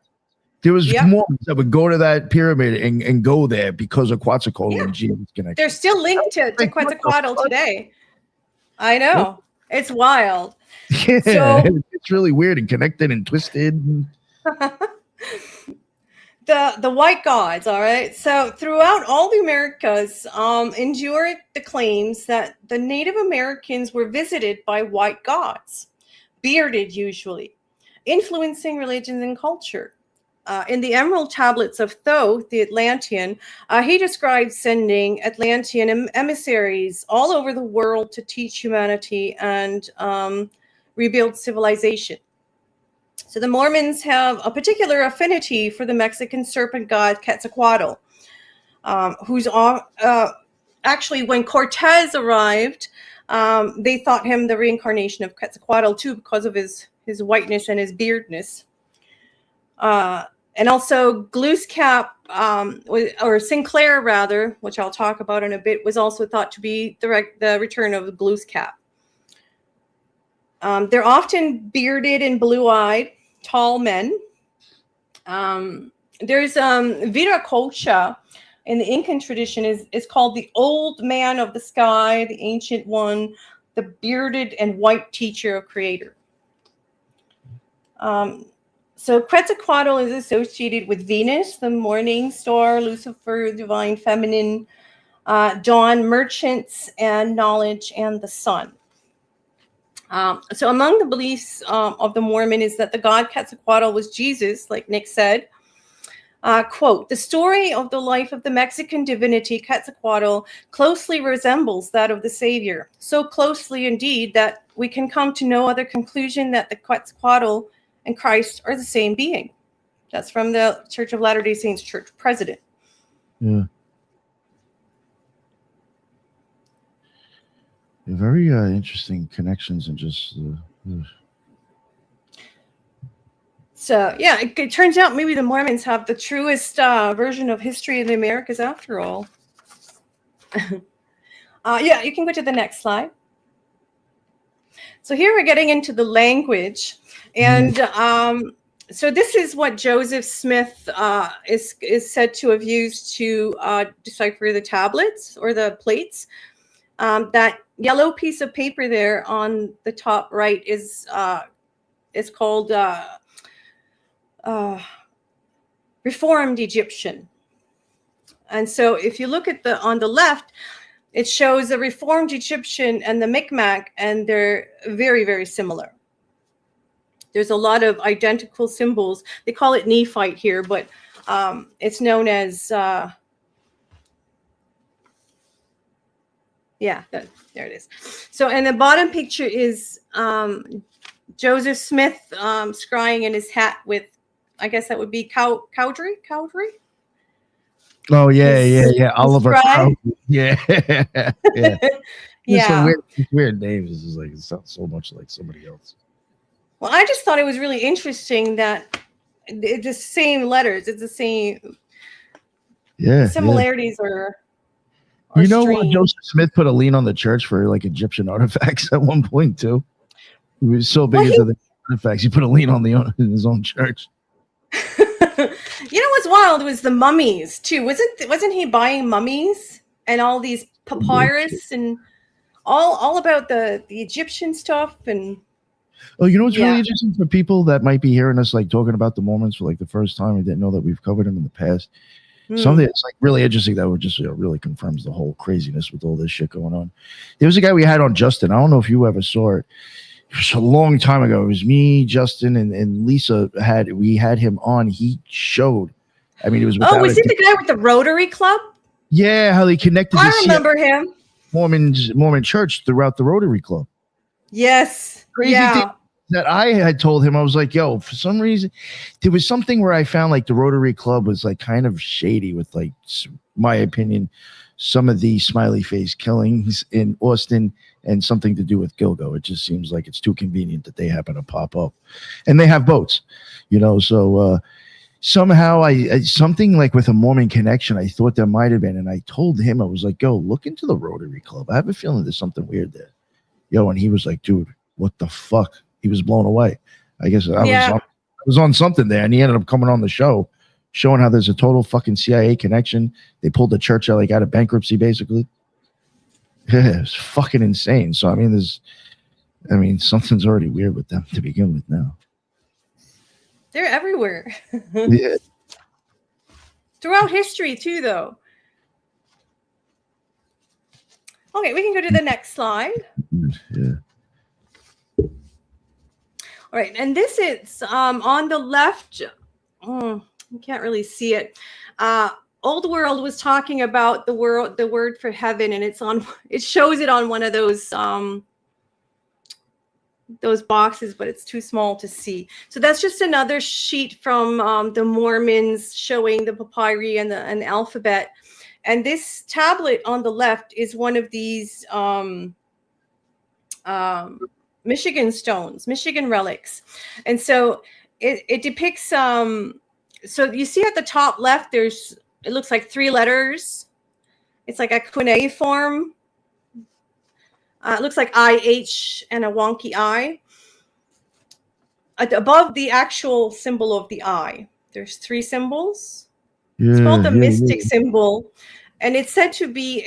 There was Mormons that would go to that pyramid and go there because of Quetzalcoatl and Jesus connection. They're still linked to Quetzalcoatl today. I know. It's wild. Yeah, so, it's really weird and connected and twisted. The white gods, all right? So throughout all the Americas, endured the claims that the Native Americans were visited by white gods, bearded usually, influencing religions and culture. in the Emerald Tablets of Thoth, the Atlantean, he describes sending Atlantean emissaries all over the world to teach humanity and rebuild civilization. So the Mormons have a particular affinity for the Mexican serpent god Quetzalcoatl, who's actually, when Cortez arrived, they thought him the reincarnation of Quetzalcoatl too, because of his whiteness and his beardness. And also Glooskap, or Sinclair rather, which I'll talk about in a bit, was also thought to be the return of Glooskap. They're often bearded and blue-eyed, tall men. There's Viracocha in the Incan tradition is called the Old Man of the Sky, the Ancient One, the bearded and white teacher of Creator. So Quetzalcoatl is associated with Venus, the morning star, Lucifer, divine feminine, dawn, merchants, and knowledge, and the sun. So among the beliefs of the Mormon is that the god Quetzalcoatl was Jesus, like Nick said. Quote, the story of the life of the Mexican divinity Quetzalcoatl closely resembles that of the Savior, so closely indeed that we can come to no other conclusion that the Quetzalcoatl and Christ are the same being. That's from the Church of Latter-day Saints Church President. Yeah. Very interesting connections and just. So, yeah, it turns out maybe the Mormons have the truest version of history in the Americas after all. Yeah, you can go to the next slide. So here we're getting into the language. And so this is what Joseph Smith is said to have used to decipher the tablets or the plates. That yellow piece of paper there on the top right is called Reformed Egyptian. And so if you look at on the left, it shows the Reformed Egyptian and the Micmac, and they're very, very similar. There's a lot of identical symbols. They call it Nephite here, but it's known as, yeah, there it is. So, and the bottom picture is Joseph Smith scrying in his hat with, I guess that would be Cowdrey? Oh, yeah. Oliver scribe. Yeah. Yeah. Yeah. It's weird names. This is like, it sounds so much like somebody else. Well, I just thought it was really interesting that it's the same letters. It's the same. Yeah. Similarities are you know what? strange. Joseph Smith put a lien on the church for like Egyptian artifacts at one point too. He was so big into the artifacts, he put a lien on in his own church. You know what's wild was the mummies too. Wasn't he buying mummies and all these papyrus and all about the Egyptian stuff? And oh, you know what's really interesting for people that might be hearing us like talking about the Mormons for like the first time and didn't know that we've covered them in the past. Something that's like really interesting that would just really confirms the whole craziness with all this shit going on. There was a guy we had on, Justin. I don't know if you ever saw it. It was a long time ago. It was me, Justin, and Lisa we had him on. He showed. I mean, it was. Oh, was it the guy with the Rotary Club? Yeah, how they connected. I remember him. Mormon Church throughout the Rotary Club. Yes. Crazy thing that I had told him, I was like, yo, for some reason, there was something where I found like the Rotary Club was like kind of shady with like, my opinion, some of the smiley face killings in Austin and something to do with Gilgo. It just seems like it's too convenient that they happen to pop up. And they have boats, you know, so somehow I something like with a Mormon connection, I thought there might have been. And I told him, I was like, yo, look into the Rotary Club. I have a feeling there's something weird there. Yo, and he was like, dude, what the fuck? He was blown away. I guess I was on something there, and he ended up coming on the show, showing how there's a total fucking CIA connection. They pulled the church out of bankruptcy, basically. Yeah, it's fucking insane. So I mean, something's already weird with them to begin with now. They're everywhere. Yeah. Throughout history too, though. Okay, we can go to the next slide. Yeah. All right, and this is on the left. You can't really see it. Old World was talking about the word for heaven, and it shows it on one of those boxes, but it's too small to see. So that's just another sheet from the Mormons showing the papyri and the alphabet. And this tablet on the left is one of these Michigan stones, Michigan relics. And so it depicts so you see at the top left, it looks like 3 letters. It's like a cuneiform. It looks like IH and a wonky I. Above the actual symbol of the I, there's 3 symbols. It's called the mystic symbol. And it's said to be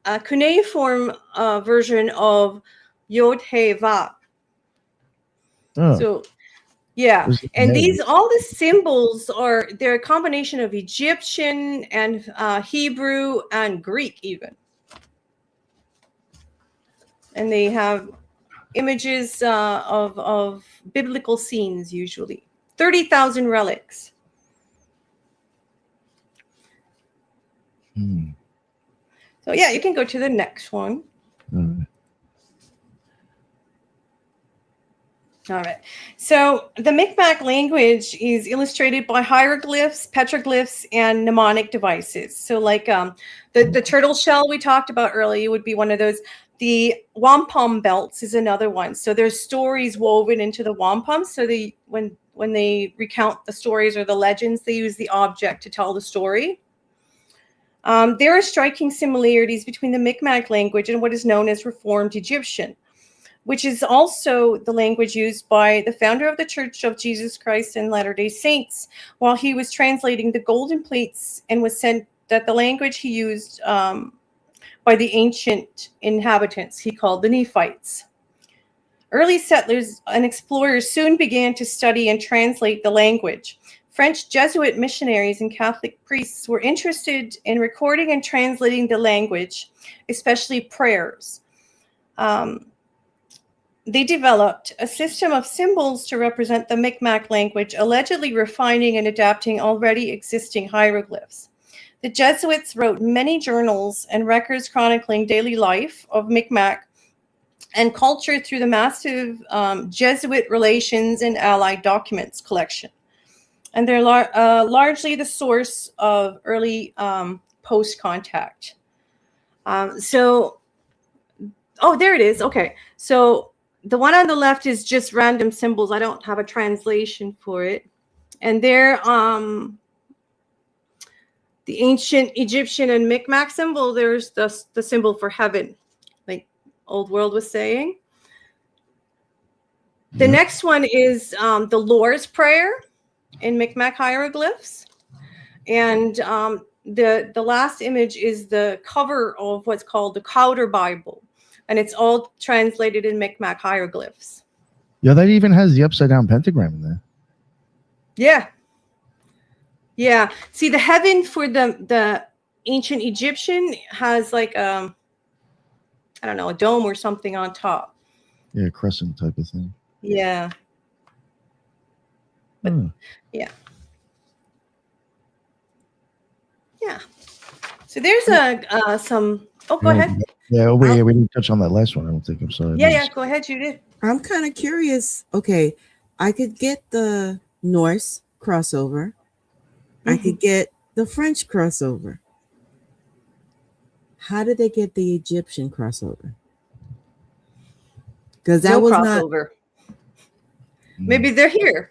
a cuneiform version of Yod He Vav. Oh. So, yeah. And all the symbols they're a combination of Egyptian and Hebrew and Greek even. And they have images of biblical scenes usually. 30,000 relics. So yeah, you can go to the next one. All right. So the Mi'kmaq language is illustrated by hieroglyphs, petroglyphs, and mnemonic devices. So like the turtle shell we talked about earlier would be one of those. The wampum belts is another one. So there's stories woven into the wampum. So when they recount the stories or the legends, they use the object to tell the story. There are striking similarities between the Mi'kmaq language and what is known as Reformed Egyptian, which is also the language used by the founder of the Church of Jesus Christ and Latter-day Saints while he was translating the golden plates, and was sent that the language he used by the ancient inhabitants he called the Nephites. Early settlers and explorers soon began to study and translate the language. French Jesuit missionaries and Catholic priests were interested in recording and translating the language, especially prayers. They developed a system of symbols to represent the Mi'kmaq language, allegedly refining and adapting already existing hieroglyphs. The Jesuits wrote many journals and records chronicling daily life of Mi'kmaq and culture through the massive Jesuit Relations and Allied Documents collection. And they're largely the source of early post-contact. There it is. Okay. So the one on the left is just random symbols. I don't have a translation for it. And they're the ancient Egyptian and Mi'kmaq symbol. There's the symbol for heaven, like Old World was saying. The next one is the Lord's Prayer in Mi'kmaq hieroglyphs. And the last image is the cover of what's called the Cowder Bible. And it's all translated in Mi'kmaq hieroglyphs. Yeah, that even has the upside down pentagram in there. Yeah. Yeah. See, the heaven for the ancient Egyptian has like a dome or something on top. Yeah, crescent type of thing. Yeah. But yeah. Yeah. So there's some. Oh, go ahead. Yeah, we didn't touch on that last one. I don't think. I'm sorry. Yeah. Go ahead, Judith. I'm kind of curious. Okay, I could get the Norse crossover. I could get the French crossover. How did they get the Egyptian crossover? Because that was crossover. Maybe they're here.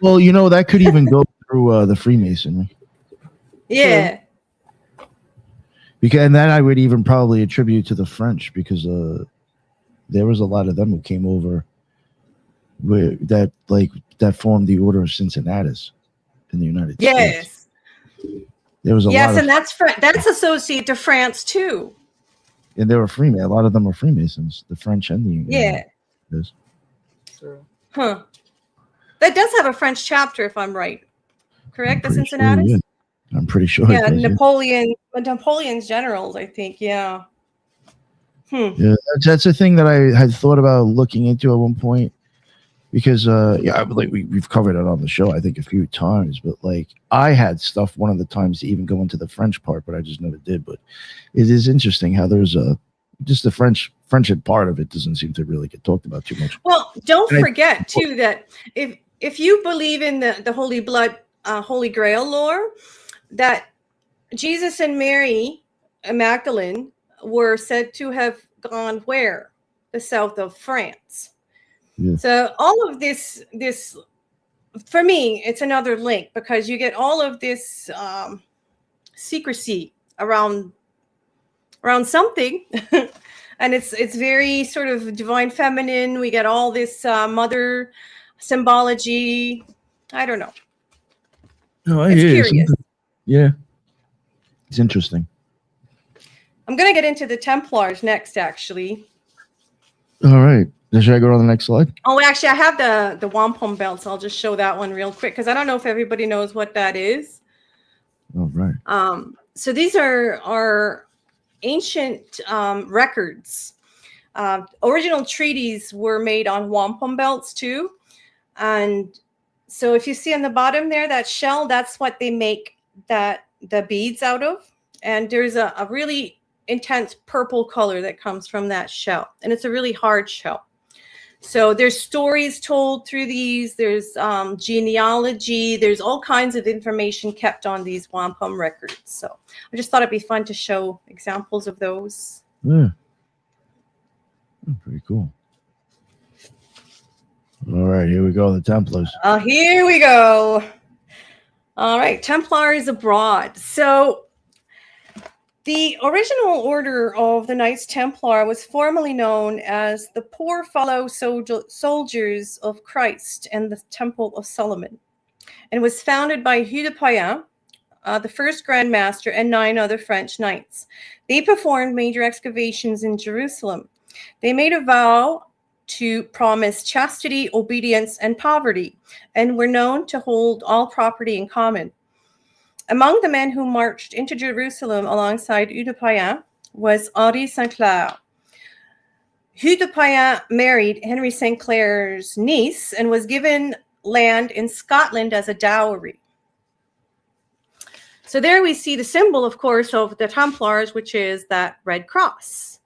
Well, that could even go through the Freemasonry. Yeah. And that I would even probably attribute to the French, because there was a lot of them who came over that formed the Order of Cincinnatus in the United States. Yes. There was a lot. Yes, and that's associated to France too. And they were Freemasons. A lot of them were Freemasons, the French and the Yes. Huh. That does have a French chapter, if I'm right. Correct? The Cincinnatus? Sure, I'm pretty sure. Yeah, Napoleon's generals, I think. Yeah. Yeah, that's a thing that I had thought about looking into at one point. because yeah, like we've covered it on the show I think a few times, but like I had stuff one of the times to even go into the French part, but I just never did. But it is interesting how there's a just the friendship part of it doesn't seem to really get talked about too much. Well, don't And forget too that if you believe in the Holy Blood, Holy Grail lore, that Jesus and Mary Magdalene were said to have gone where? The south of France. Yeah. So all of this for me, it's another link because you get all of this secrecy around something. And it's very sort of divine feminine. We get all this mother symbology. I don't know. No, It's curious. Yeah, it's interesting. I'm going to get into the Templars next, actually. All right, should I go to the next slide? Oh, actually, I have the wampum belts. I'll just show that one real quick because I don't know if everybody knows what that is. All right. So these are ancient records. Original treaties were made on wampum belts too. And so if you see on the bottom there, that shell, that's what they make the beads out of. And there's a really intense purple color that comes from that shell. And it's a really hard shell. So there's stories told through these. There's genealogy. There's all kinds of information kept on these wampum records. So I just thought it'd be fun to show examples of those. Yeah. Oh, pretty cool. All right, here we go. The Templars. Here we go. All right, Templars abroad. So the original order of the Knights Templar was formerly known as the Poor Fellow Soldiers of Christ and the Temple of Solomon, and was founded by Hugh de Payens, the first Grand Master, and 9 other French knights. They performed major excavations in Jerusalem. They made a vow to promise chastity, obedience, and poverty, and were known to hold all property in common. Among the men who marched into Jerusalem alongside Hugh de Payens was Henri St. Clair. Hugh de Payens married Henry St. Clair's niece and was given land in Scotland as a dowry. So there we see the symbol, of course, of the Templars, which is that red cross.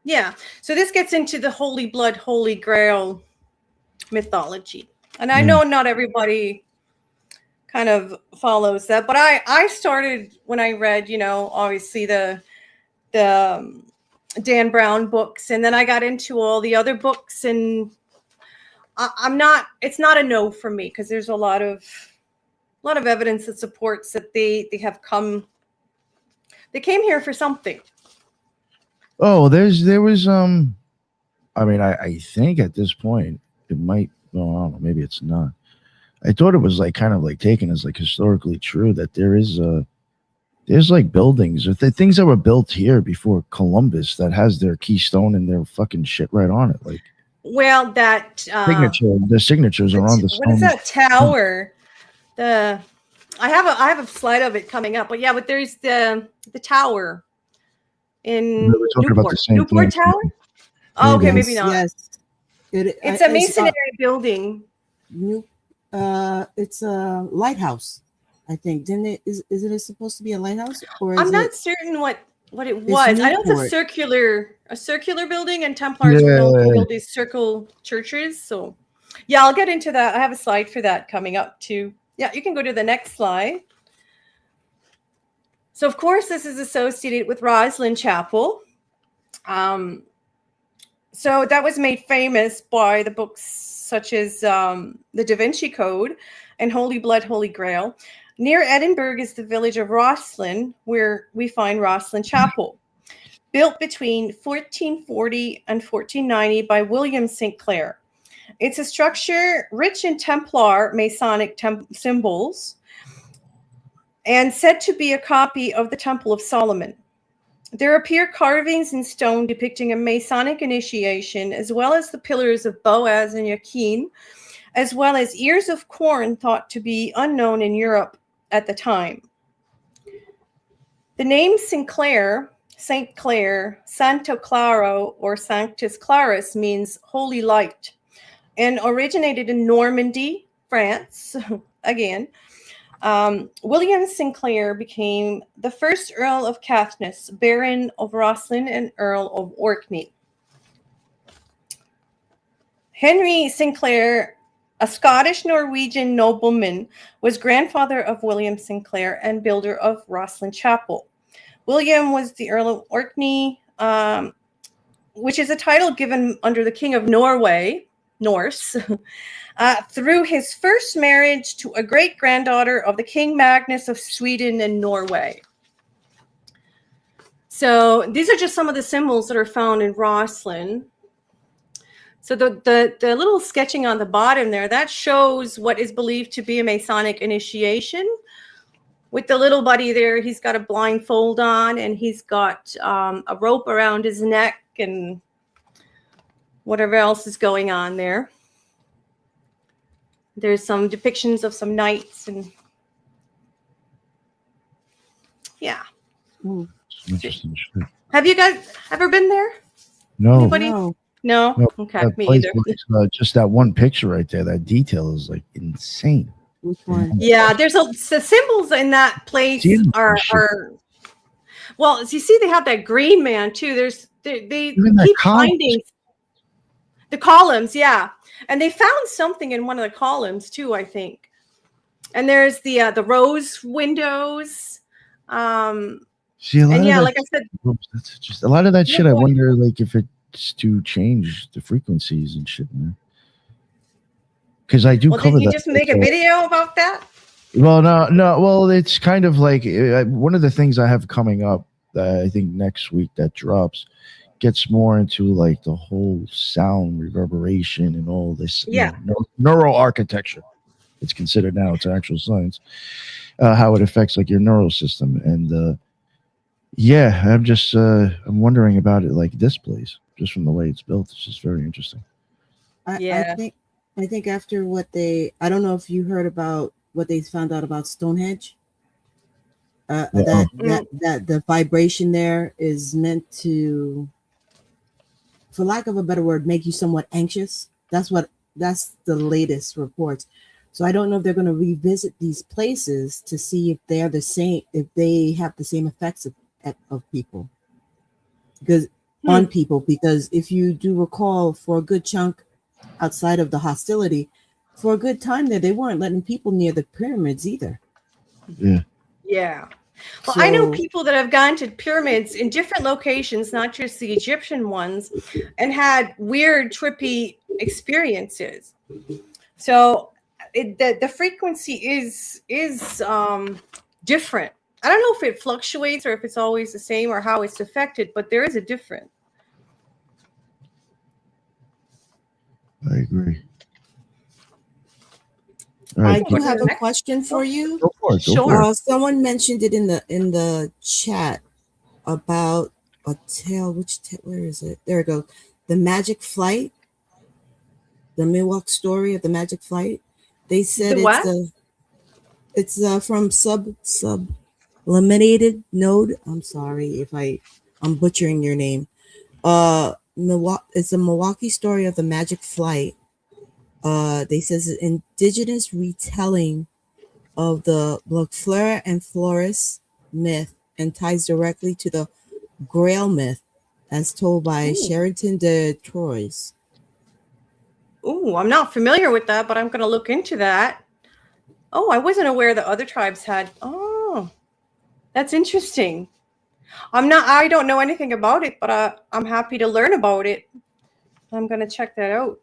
Yeah, so this gets into the Holy Blood, Holy Grail mythology. And I know not everybody kind of follows that, but I started when I read, obviously the Dan Brown books, and then I got into all the other books, and it's not a no for me because there's a lot of evidence that supports that they came here for something. Oh, there was I mean, I think at this point it might. Well, I don't know. Maybe it's not. I thought it was like kind of like taken as like historically true that there's like buildings or things that were built here before Columbus that has their keystone and their fucking shit right on it. Like, well, that the signatures are on the stone. What is that tower? I have a slide of it coming up, but yeah, but there's the tower in Newport Tower. Oh, okay, maybe not. Yes. It's a masonry building. It's a lighthouse, I think. Didn't it? Is it supposed to be a lighthouse? Or I'm not certain what it was. I know it's a circular building, and Templars build these circle churches. So, yeah, I'll get into that. I have a slide for that coming up too. Yeah, you can go to the next slide. So, of course, this is associated with Rosslyn Chapel. So that was made famous by the books such as the Da Vinci Code and Holy Blood, Holy Grail. Near Edinburgh is the village of Rosslyn, where we find Rosslyn Chapel, built between 1440 and 1490 by William St. Clair. It's a structure rich in Templar Masonic symbols and said to be a copy of the Temple of Solomon. There appear carvings in stone depicting a Masonic initiation, as well as the pillars of Boaz and Yakin, as well as ears of corn thought to be unknown in Europe at the time. The name Sinclair Saint Clair, Santo Claro, or Sanctus Clarus means holy light, and originated in Normandy, France. Again, William Sinclair became the first Earl of Caithness, Baron of Rosslyn, and Earl of Orkney. Henry Sinclair, a Scottish-Norwegian nobleman, was grandfather of William Sinclair and builder of Rosslyn Chapel. William was the Earl of Orkney, which is a title given under the King of Norway, Norse, through his first marriage to a great-granddaughter of the King Magnus of Sweden and Norway. So these are just some of the symbols that are found in Rosslyn. So the little sketching on the bottom there, that shows what is believed to be a Masonic initiation. With the little buddy there, he's got a blindfold on, and he's got a rope around his neck and whatever else is going on there. There's some depictions of some knights, and yeah. Interesting shit. Have you guys ever been there? No. Anybody? No? Okay, That me place either. looks, just that one picture right there, that detail is like insane. Which one? Yeah, there's the symbols in that place Yeah, are sure. well, as you see, they have that green man too. They Even that keep columns. finding the columns, yeah. And they found something in one of the columns too, I think. And there's the rose windows. See, a lot And of yeah, that, like I said, that's just a lot of that Yeah, shit. I go ahead. wonder, like, if it's to change the frequencies and shit, man. Because I do well, cover did you that. just make a video about that? Well, no. Well, it's kind of like one of the things I have coming up. I think next week that drops gets more into like the whole sound reverberation and all this. Yeah. Neuroarchitecture. It's considered now. It's actual science. How it affects like your neural system, and yeah, I'm just I'm wondering about it like this place, just from the way it's built. It's just very interesting. Yeah. I think after what I don't know if you heard about what they found out about Stonehenge. That the vibration there is meant to, for lack of a better word, make you somewhat anxious. That's the latest reports. So I don't know if they're going to revisit these places to see if they're the same, if they have the same effects of people, because on people. Because if you do recall, for a good chunk outside of the hostility, for a good time there, they weren't letting people near the pyramids either. Yeah. Well, I know people that have gone to pyramids in different locations, not just the Egyptian ones, and had weird, trippy experiences. So the frequency is different. I don't know if it fluctuates or if it's always the same or how it's affected, but there is a difference. I agree. All I right, do have a question for you. go for it. Go Sure. for it. Someone mentioned it in the chat about a tale. Where is it? There it goes. The Magic Flight. The Miwok story of the Magic Flight. They said The what? it's from sublimated node. I'm sorry if I'm butchering your name. It's a Milwaukee story of the Magic Flight. They says an indigenous retelling of the Fleur and Floris myth and ties directly to the Grail myth as told by Sheraton de Troyes. Ooh, I'm not familiar with that, but I'm going to look into that. Oh, I wasn't aware that other tribes had. Oh, that's interesting. I don't know anything about it, but I'm happy to learn about it. I'm going to check that out.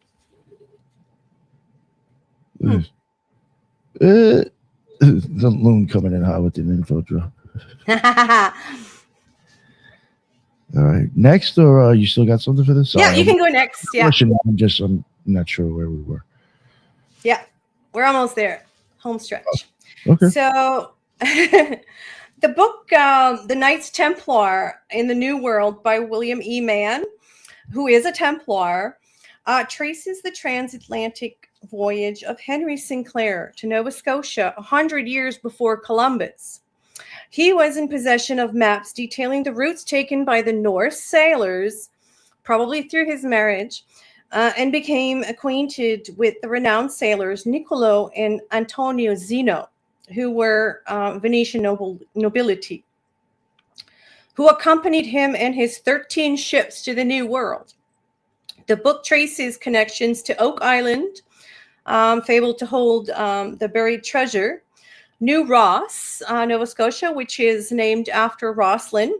The loon coming in hot with an info drop. All right, next, or you still got something for this? Yeah, you can go next. Yeah. I'm not sure where we were. Yeah, we're almost there. Home stretch. Okay. So the book, The Knights Templar in the New World by William E. Mann, who is a Templar, traces the transatlantic voyage of Henry Sinclair to Nova Scotia 100 years before Columbus. He was in possession of maps detailing the routes taken by the Norse sailors, probably through his marriage, and became acquainted with the renowned sailors Niccolo and Antonio Zeno, who were Venetian nobility, who accompanied him and his 13 ships to the New World. The book traces connections to Oak Island, fabled to hold the buried treasure, New Ross, Nova Scotia, which is named after Rosslyn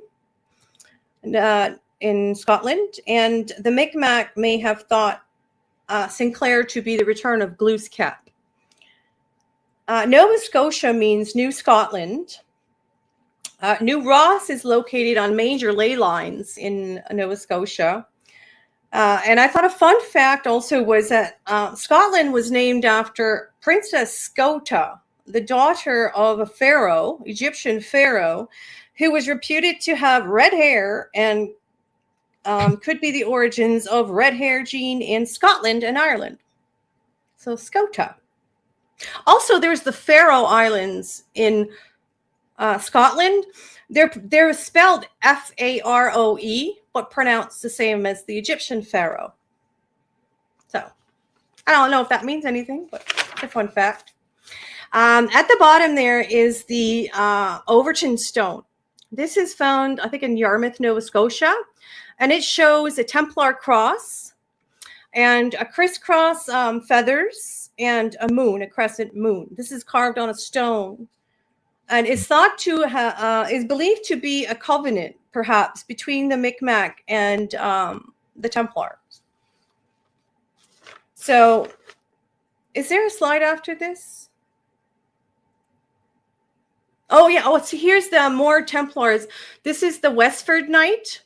in Scotland, and the Micmac may have thought Sinclair to be the return of Glooskap. Nova Scotia means New Scotland. New Ross is located on major ley lines in Nova Scotia. And I thought a fun fact also was that Scotland was named after Princess Scota, the daughter of a pharaoh, Egyptian pharaoh, who was reputed to have red hair and could be the origins of red hair gene in Scotland and Ireland. So Scota. Also, there's the Faroe Islands in Scotland. They're spelled Faroe, but pronounced the same as the Egyptian pharaoh. So I don't know if that means anything, but it's a fun fact. At the bottom there is the Overton stone. This is found, I think, in Yarmouth, Nova Scotia, and it shows a Templar cross and a crisscross feathers and a moon, a crescent moon. This is carved on a stone, and is thought to is believed to be a covenant, perhaps, between the Micmac and the Templars. So, is there a slide after this? Oh, yeah. Oh, so here's the more Templars. This is the Westford Knight.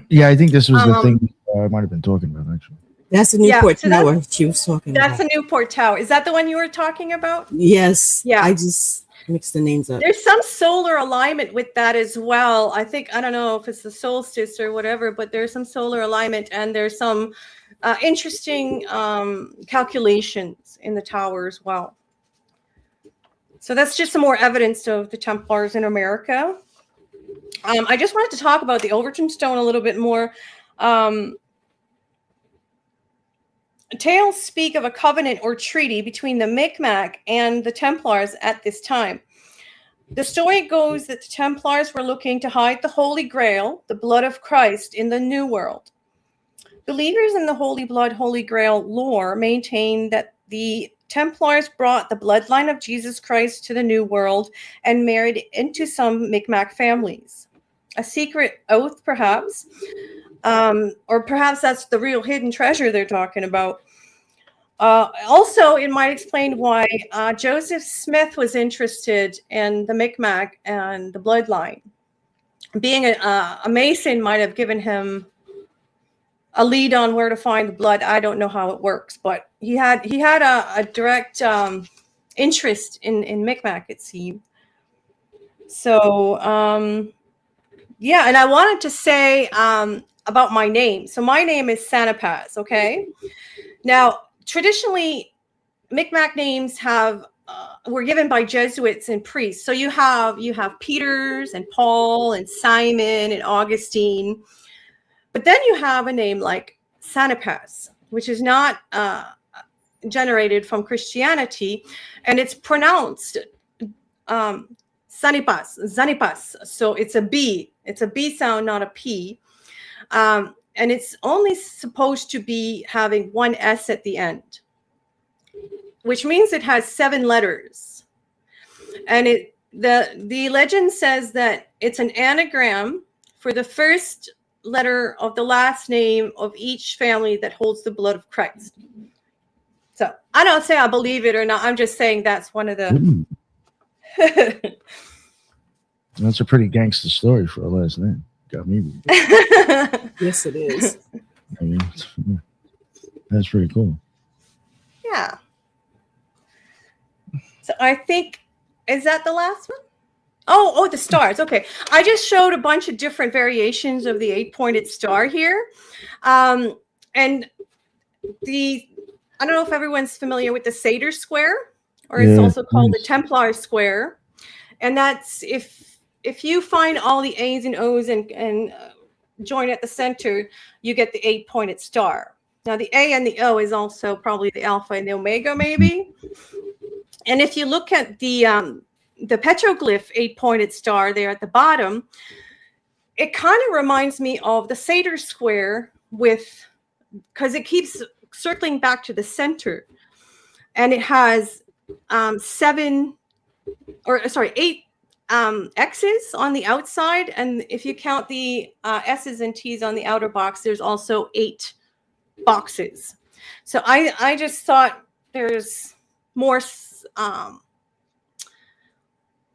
Yeah, I think this was the thing I might have been talking about, actually. That's the Newport Tower she was talking about. That's the Newport Tower. Is that the one you were talking about? Yes. Yeah. I just mixed the names up. There's some solar alignment with that as well. I think, I don't know if it's the solstice or whatever, but there's some solar alignment, and there's some interesting calculations in the tower as well. So that's just some more evidence of the Templars in America. I just wanted to talk about the Overton stone a little bit more. Tales speak of a covenant or treaty between the Micmac and the Templars at this time. The story goes that the Templars were looking to hide the Holy Grail, the blood of Christ, in the New World. Believers in the Holy Blood, Holy Grail lore maintain that the Templars brought the bloodline of Jesus Christ to the New World and married into some Micmac families. A secret oath, perhaps, or perhaps that's the real hidden treasure they're talking about. Also, it might explain why Joseph Smith was interested in the Micmac and the bloodline. Being a Mason might have given him a lead on where to find the blood. I don't know how it works, but he had a direct interest in Micmac, it seemed. So, yeah, and I wanted to say about my name. So my name is Sanapaz, okay? Now, traditionally, Micmac names were given by Jesuits and priests. So you have Peters and Paul and Simon and Augustine. But then you have a name like Sanapaz, which is not generated from Christianity, and it's pronounced Zanipas. So it's a B. It's a B sound, not a P. And it's only supposed to be having one S at the end, which means it has 7 letters. And the legend says that it's an anagram for the first letter of the last name of each family that holds the blood of Christ. So I don't say I believe it or not. I'm just saying that's one of the. That's a pretty gangster story for a last name. Got me. Yes, it is. I mean, that's pretty cool. Yeah. So I think, is that the last one? Oh, the stars. Okay. I just showed a bunch of different variations of the 8-pointed star here. And I don't know if everyone's familiar with the Satyr square, or it's also called the Templar square. And that's, if if you find all the A's and O's and join at the center, you get the 8-pointed star. Now the A and the O is also probably the alpha and the omega, maybe. And if you look at the petroglyph 8-pointed star there at the bottom, it kind of reminds me of the Sator square because it keeps circling back to the center, and it has 8 X's on the outside, and if you count the S's and T's on the outer box, there's also 8 boxes. So I just thought there's more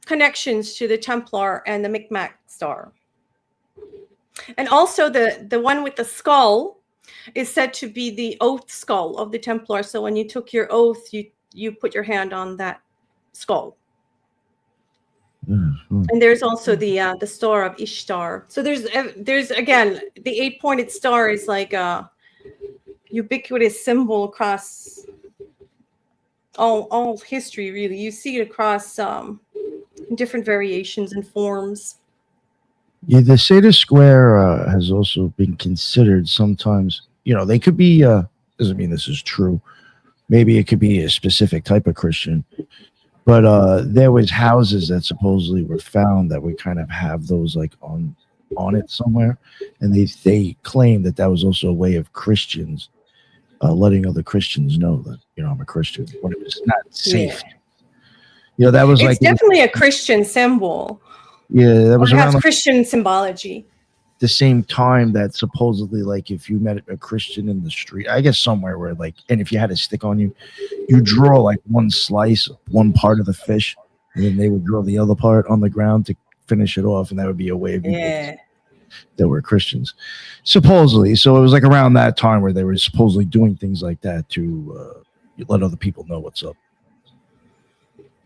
connections to the Templar and the Micmac star. And also the one with the skull is said to be the oath skull of the Templar. So when you took your oath, you put your hand on that skull. And there's also the star of Ishtar. So there's again, the 8-pointed star is like a ubiquitous symbol across all history, really. You see it across different variations and forms. Yeah, the Sator Square has also been considered sometimes. They could be. Doesn't mean this is true. Maybe it could be a specific type of Christian. But there was houses that supposedly were found that would kind of have those like on it somewhere, and they claim that was also a way of Christians letting other Christians know that I'm a Christian when it was not safe. Yeah. That was it's definitely a Christian symbol. Yeah, that was around Christian symbology. The same time that supposedly, like, if you met a Christian in the street, I guess somewhere where, like, and if you had a stick on you, you draw like one slice, one part of the fish, and then they would draw the other part on the ground to finish it off, and that would be a way of that were Christians, supposedly. So it was like around that time where they were supposedly doing things like that to let other people know what's up.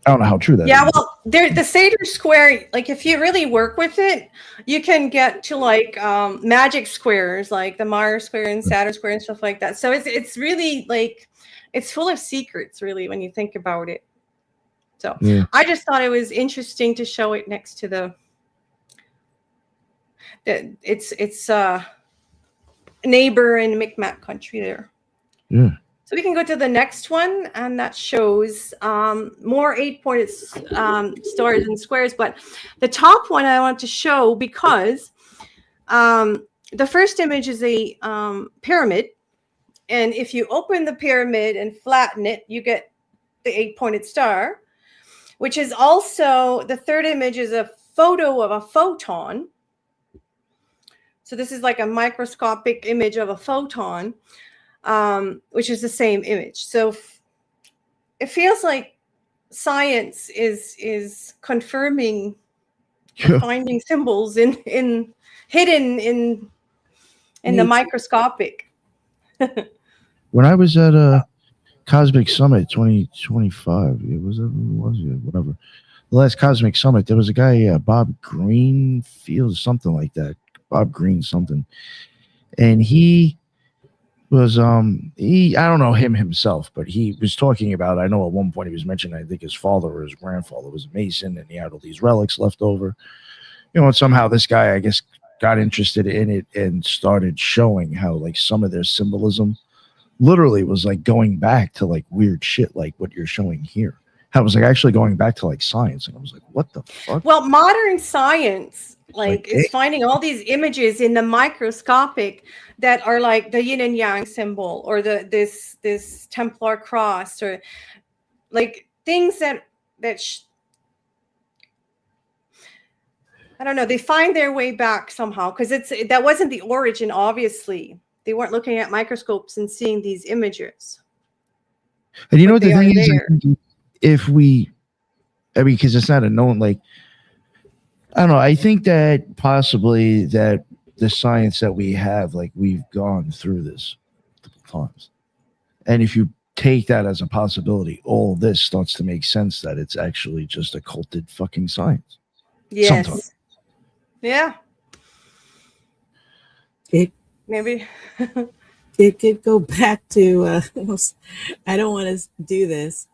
I don't know how true that is. Yeah, well, the Sator Square, like if you really work with it, you can get to like magic squares, like the Mars Square and Saturn Square and stuff like that. So it's really like, it's full of secrets, really, when you think about it. So I just thought it was interesting to show it next to its neighbor in Micmac country there. Yeah. So we can go to the next one, and that shows more 8-pointed stars and squares. But the top one I want to show because the first image is a pyramid. And if you open the pyramid and flatten it, you get the 8-pointed star, which is also the third image is a photo of a photon. So this is like a microscopic image of a photon. Which is the same image. So it feels like science is confirming finding symbols hidden in the microscopic. When I was at a Cosmic Summit 2025, whatever. The last Cosmic Summit, there was a guy, Bob Greenfield, something like that. Bob Green something. And he was I don't know him himself, but he was talking about, I know at one point he was mentioning, I think his father or his grandfather was a Mason, and he had all these relics left over, and somehow this guy, I guess, got interested in it and started showing how like some of their symbolism literally was like going back to like weird shit like what you're showing here. How it was like actually going back to like science, and I was like, what the fuck? Well, modern science is finding all these images in the microscopic that are like the yin and yang symbol, or this Templar cross, or like things that I don't know. They find their way back somehow, because that wasn't the origin. Obviously, they weren't looking at microscopes and seeing these images. And you know what the thing is? If because it's not a known, like, I don't know. I think that possibly that the science that we have, like, we've gone through this multiple times. And if you take that as a possibility, all this starts to make sense that it's actually just occulted fucking science. Yes. Sometimes. Yeah. Maybe. It could go back to, I don't want to do this.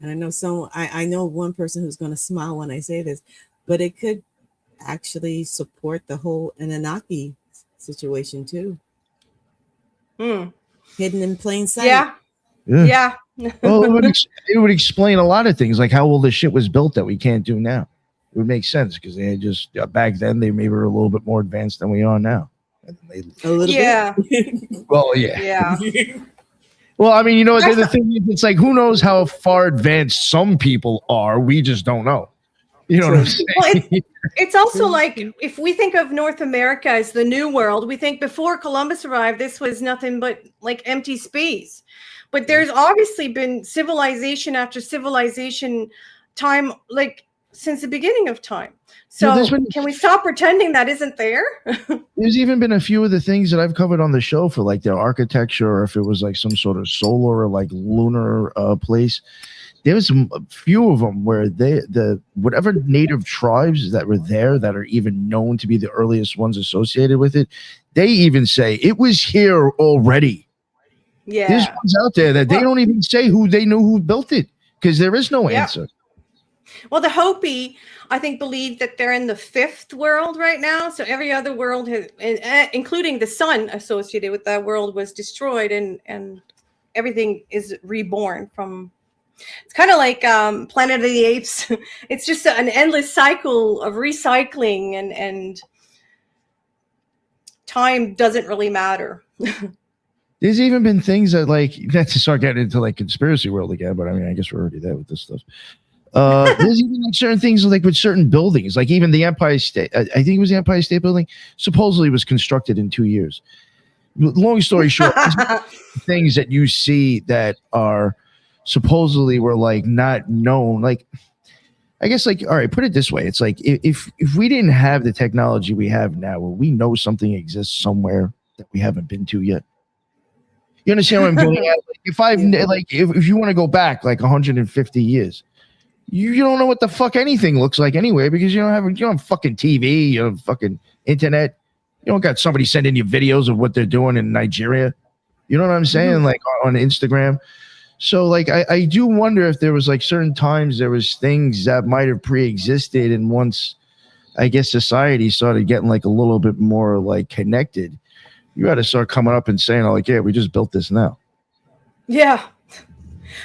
And I know I know one person who's going to smile when I say this, but it could actually support the whole Anunnaki situation too, Hmm. hidden in plain sight. Yeah. Yeah. Yeah. Well, it would explain a lot of things, like how all this shit was built that we can't do now. It would make sense because they had just back then they maybe were a little bit more advanced than we are now. And they, A little Yeah. bit. well, yeah. Yeah. Well, I mean, you know, the That's- thing is, it's like who knows how far advanced some people are. We just don't know. You know what I'm saying? Well, it's also like if we think of North America as the New World, we think before Columbus arrived, this was nothing but like empty space. But there's obviously been civilization after civilization, time like since the beginning of time. Yeah, So can we stop pretending that isn't there? There's even been a few of the things that I've covered on the show for like their architecture, or if it was like some sort of solar or like lunar place. There was a few of them where the whatever native tribes that were there that are even known to be the earliest ones associated with it, they even say it was here already. Yeah. There's ones out there that they don't even say who they knew who built it because there is no answer. Well, the Hopi, I think, believe that they're in the fifth world right now. So every other world, including the sun associated with that world, was destroyed, and everything is reborn from. It's kind of like Planet of the Apes. It's just an endless cycle of recycling, and time doesn't really matter. There's even been things that, like, not to start getting into like conspiracy world again, but I mean, I guess we're already there with this stuff. There's even like certain things like with certain buildings, like even the Empire State. I think it was the Empire State Building. Supposedly was constructed in 2 years. Long story short, things that you see that are supposedly were like not known. Like, I guess, like, all right, put it this way: it's like if we didn't have the technology we have now, well, we know something exists somewhere that we haven't been to yet. You understand what I'm getting at? Like, if you want to go back like 150 years. You don't know what the fuck anything looks like anyway because you don't have fucking TV, you don't have fucking internet. You don't got somebody sending you videos of what they're doing in Nigeria. You know what I'm saying? Mm-hmm. Like on Instagram. So like I do wonder if there was like certain times there was things that might have pre-existed, and once I guess society started getting like a little bit more like connected, you got to start coming up and saying, oh, like, yeah, we just built this now. Yeah.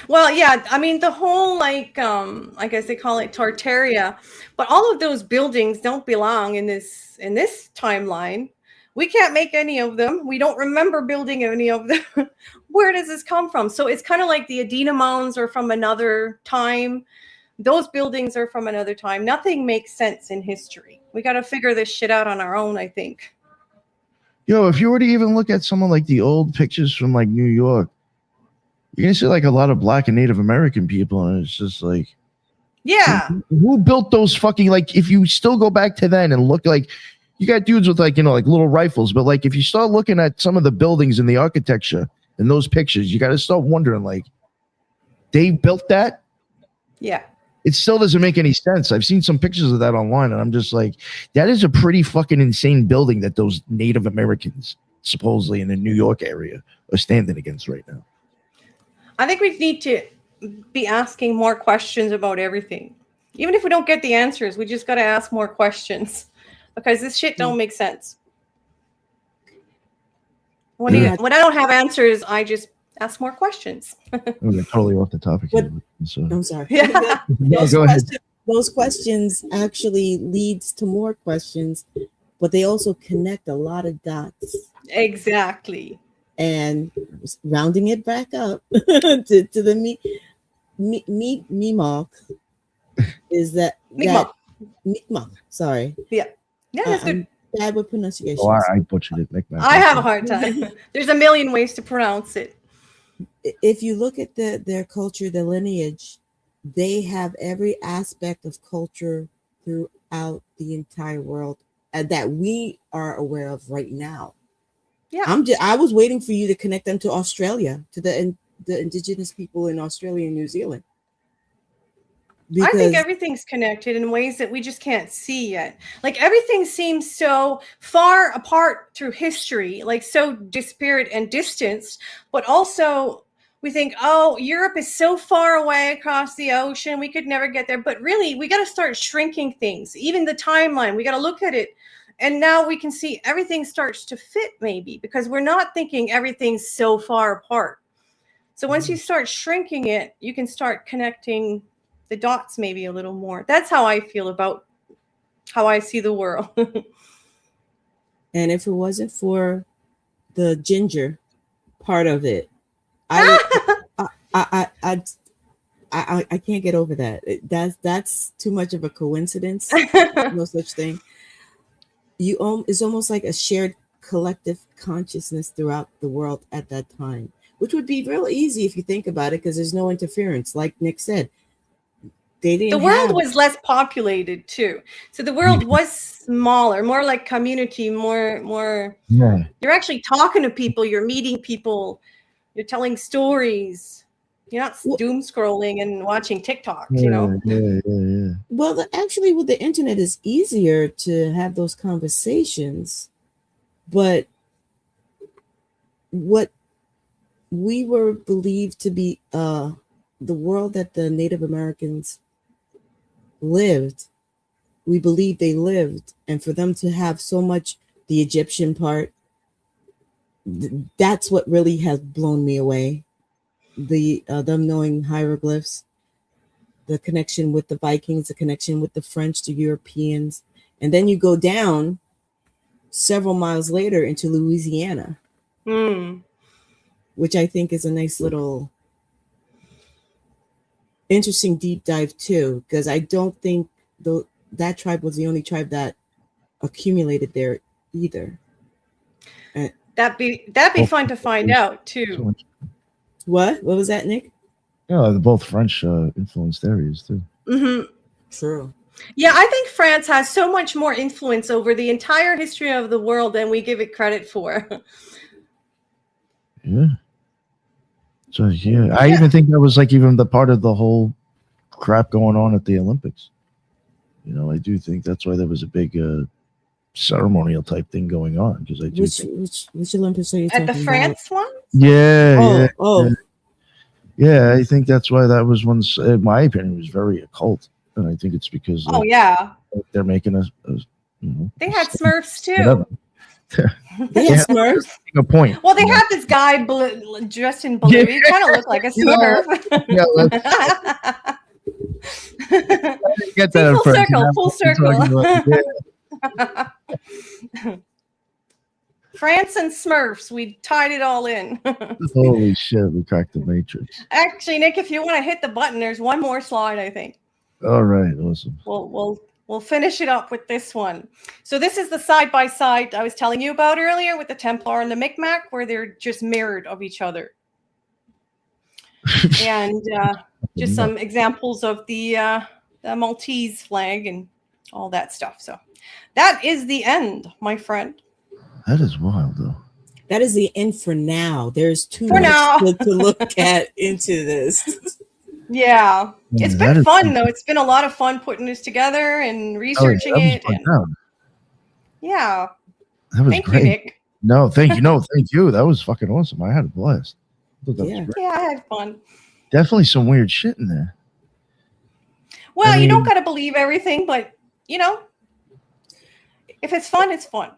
Well, yeah, I mean, the whole, like, I guess they call it Tartaria, but all of those buildings don't belong in this timeline. We can't make any of them. We don't remember building any of them. Where does this come from? So it's kind of like the Adena Mounds are from another time. Those buildings are from another time. Nothing makes sense in history. We got to figure this shit out on our own, I think. Yo, if you were to even look at some of like the old pictures from like New York, you're going to see like a lot of Black and Native American people. And it's just like, yeah, who built those fucking, like, if you still go back to then and look, like, you got dudes with like, you know, like little rifles. But like, if you start looking at some of the buildings and the architecture and those pictures, you got to start wondering, like, they built that? Yeah. It still doesn't make any sense. I've seen some pictures of that online and I'm just like, that is a pretty fucking insane building that those Native Americans supposedly in the New York area are standing against right now. I think we need to be asking more questions about everything. Even if we don't get the answers, we just got to ask more questions because this shit don't make sense. When I don't have answers, I just ask more questions. We're totally off the topic. So. I'm sorry. Yeah. Go ahead. Those questions actually leads to more questions, but they also connect a lot of dots. Exactly. And rounding it back up to the Mi'kmaq is that Mi'kmaq. Sorry. Yeah, that's good. I'm bad with pronunciation. Oh, I butchered it. I have a hard time. There's a million ways to pronounce it. If you look at their culture, their lineage, they have every aspect of culture throughout the entire world that we are aware of right now. Yeah, I was waiting for you to connect them to Australia, to the indigenous people in Australia and New Zealand. I think everything's connected in ways that we just can't see yet. Like everything seems so far apart through history, like so disparate and distanced, but also we think, oh, Europe is so far away across the ocean, we could never get there. But really, we got to start shrinking things. Even the timeline, we got to look at it. And now we can see everything starts to fit, maybe, because we're not thinking everything's so far apart. So once you start shrinking it, you can start connecting the dots maybe a little more. That's how I feel about how I see the world. And if it wasn't for the ginger part of it, I can't get over that. That's too much of a coincidence. No such thing. It's almost like a shared collective consciousness throughout the world at that time, which would be real easy if you think about it, because there's no interference. Like Nick said, the world was less populated too, so the world was smaller, more like community, more. Yeah. You're actually talking to people, you're meeting people, you're telling stories. You're not doom scrolling and watching TikToks, Yeah. Well, actually, with the internet, it's easier to have those conversations. But what we were believed to be the world that the Native Americans lived, we believed they lived, and for them to have so much the Egyptian part, that's what really has blown me away. Them knowing hieroglyphs, the connection with the Vikings, the connection with the French, the Europeans, and then you go down several miles later into Louisiana, which I think is a nice little interesting deep dive too, because I don't think that tribe was the only tribe that accumulated there either. That'd be fun to find out too. What was that, Nick? Yeah, they're both French influenced areas too. Mm-hmm. True. Yeah, I think France has so much more influence over the entire history of the world than we give it credit for. Yeah. So I even think that was like even the part of the whole crap going on at the Olympics. I do think that's why there was a big ceremonial type thing going on, because I do which Olympics are you talking about? At the France one? Yeah. Oh. Yeah, I think that's why that was once, in my opinion, was very occult, and I think it's because they're making they had Smurfs too. They had Smurfs. A point. Well, they had this guy dressed in blue. He kind of looked like a Smurf. Get that full circle. France and Smurfs, we tied it all in. Holy shit, we cracked the matrix. Actually, Nick, if you want to hit the button, there's one more slide, I think. All right, awesome. We'll finish it up with this one. So this is the side-by-side I was telling you about earlier with the Templar and the Micmac, where they're just mirrored of each other. And just some examples of the Maltese flag and all that stuff. So that is the end, my friend. That is wild, though. That is the end for now. There's too much to look at into this. Yeah. It's been fun, though. It's been a lot of fun putting this together and researching it. Yeah. That was Thank great. you, Nick. No, thank you. No, thank you. That was fucking awesome. I had a blast. Yeah, I had fun. Definitely some weird shit in there. Well, you don't got to believe everything, but, if it's fun, it's fun.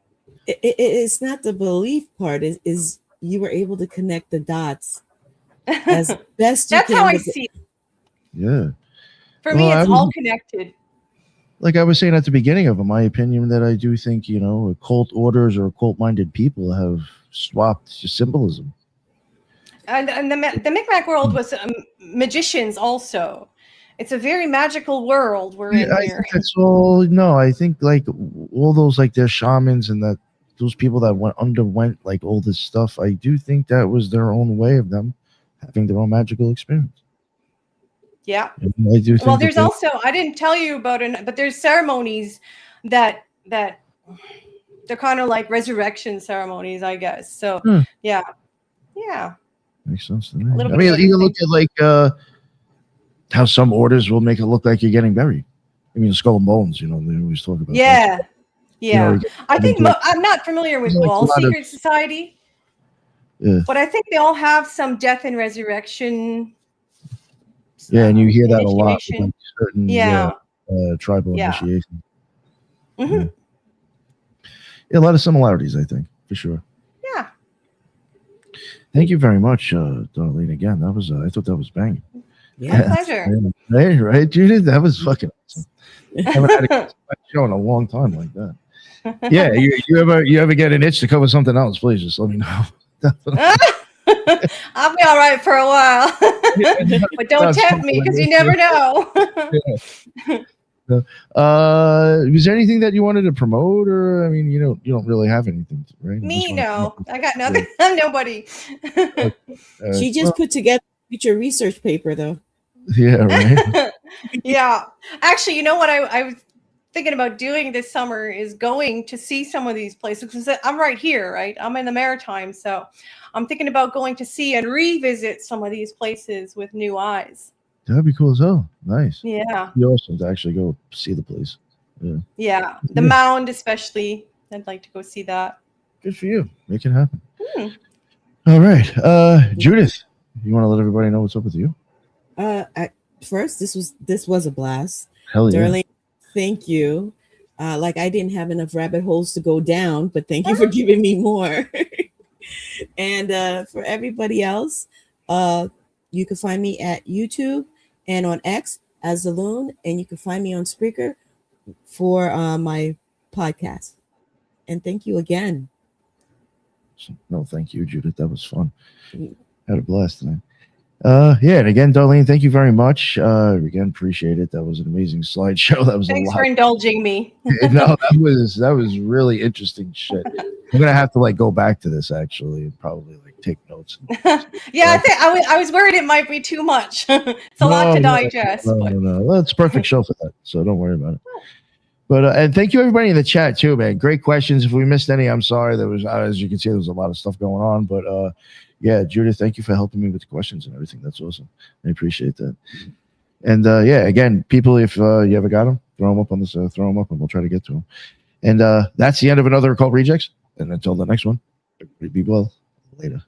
It's not the belief part. Is you were able to connect the dots as best you can. That's how I see it. Yeah. For me, it's all connected. Like I was saying at the beginning of it, my opinion that I do think, occult orders or occult-minded people have swapped symbolism. And the Micmac world was magicians also. It's a very magical world we're in here. I think that's all. No, I think like all those like their shamans and that those people that underwent like all this stuff. I do think that was their own way of them having their own magical experience. Yeah. And I do think well, there's also I didn't tell you about it, but there's ceremonies that they're kind of like resurrection ceremonies, I guess. So yeah. Makes sense to me. I mean, you look at like how some orders will make it look like you're getting buried. I mean, Skull and Bones, they always talk about that. Yeah. I think I'm not familiar with Wall Secret Society. Yeah. But I think they all have some death and resurrection. Yeah, and you hear that a lot with initiation. like certain Yeah. tribal Yeah. initiation. Mhm. Yeah, a lot of similarities, I think, for sure. Yeah. Thank you very much, Darlene. Again, that was I thought that was banging. My pleasure. Hey, right, Judith? That was fucking awesome. I haven't had a show in a long time like that. Yeah, you ever get an itch to cover something else, please just let me know. I'll be all right for a while. But don't tempt me because you never know. Was there anything that you wanted to promote, or I mean, you don't really have anything, right? Me, no. I got nothing. I'm nobody. She just put together a future research paper, though. Yeah, right. Yeah. Actually, you know what I was thinking about doing this summer is going to see some of these places because I'm right here, right? I'm in the Maritime, so I'm thinking about going to see and revisit some of these places with new eyes. That'd be cool as hell. Nice. Yeah. It'd be awesome to actually go see the place. Yeah. The mound, especially. I'd like to go see that. Good for you. Make it happen. All right. Judith, you want to let everybody know what's up with you? First, this was a blast. Hell yeah. Darlene, thank you. Like I didn't have enough rabbit holes to go down, but thank you for giving me more. And for everybody else, you can find me at YouTube and on X as Zaloon, and you can find me on Spreaker for my podcast. And thank you again. No, thank you, Judith. That was fun. Had a blast tonight. Yeah, and again, Darlene, thank you very much. Again, appreciate it. That was an amazing slideshow. That was Thanks a lot. for indulging me. No, that was really interesting shit. I'm gonna have to like go back to this actually and probably like take notes. Yeah, I think I was worried it might be too much. It's a lot to digest. No. Well, it's a perfect show for that, so don't worry about it. But and thank you everybody in the chat too, man. Great questions. If we missed any, I'm sorry. There was, as you can see, there was a lot of stuff going on. But yeah, Judith, thank you for helping me with the questions and everything. That's awesome. I appreciate that. And yeah, again, people, if you ever got them, throw them up on this, throw them up, and we'll try to get to them. And that's the end of another Occult Rejects. And until the next one, everybody be well. Later.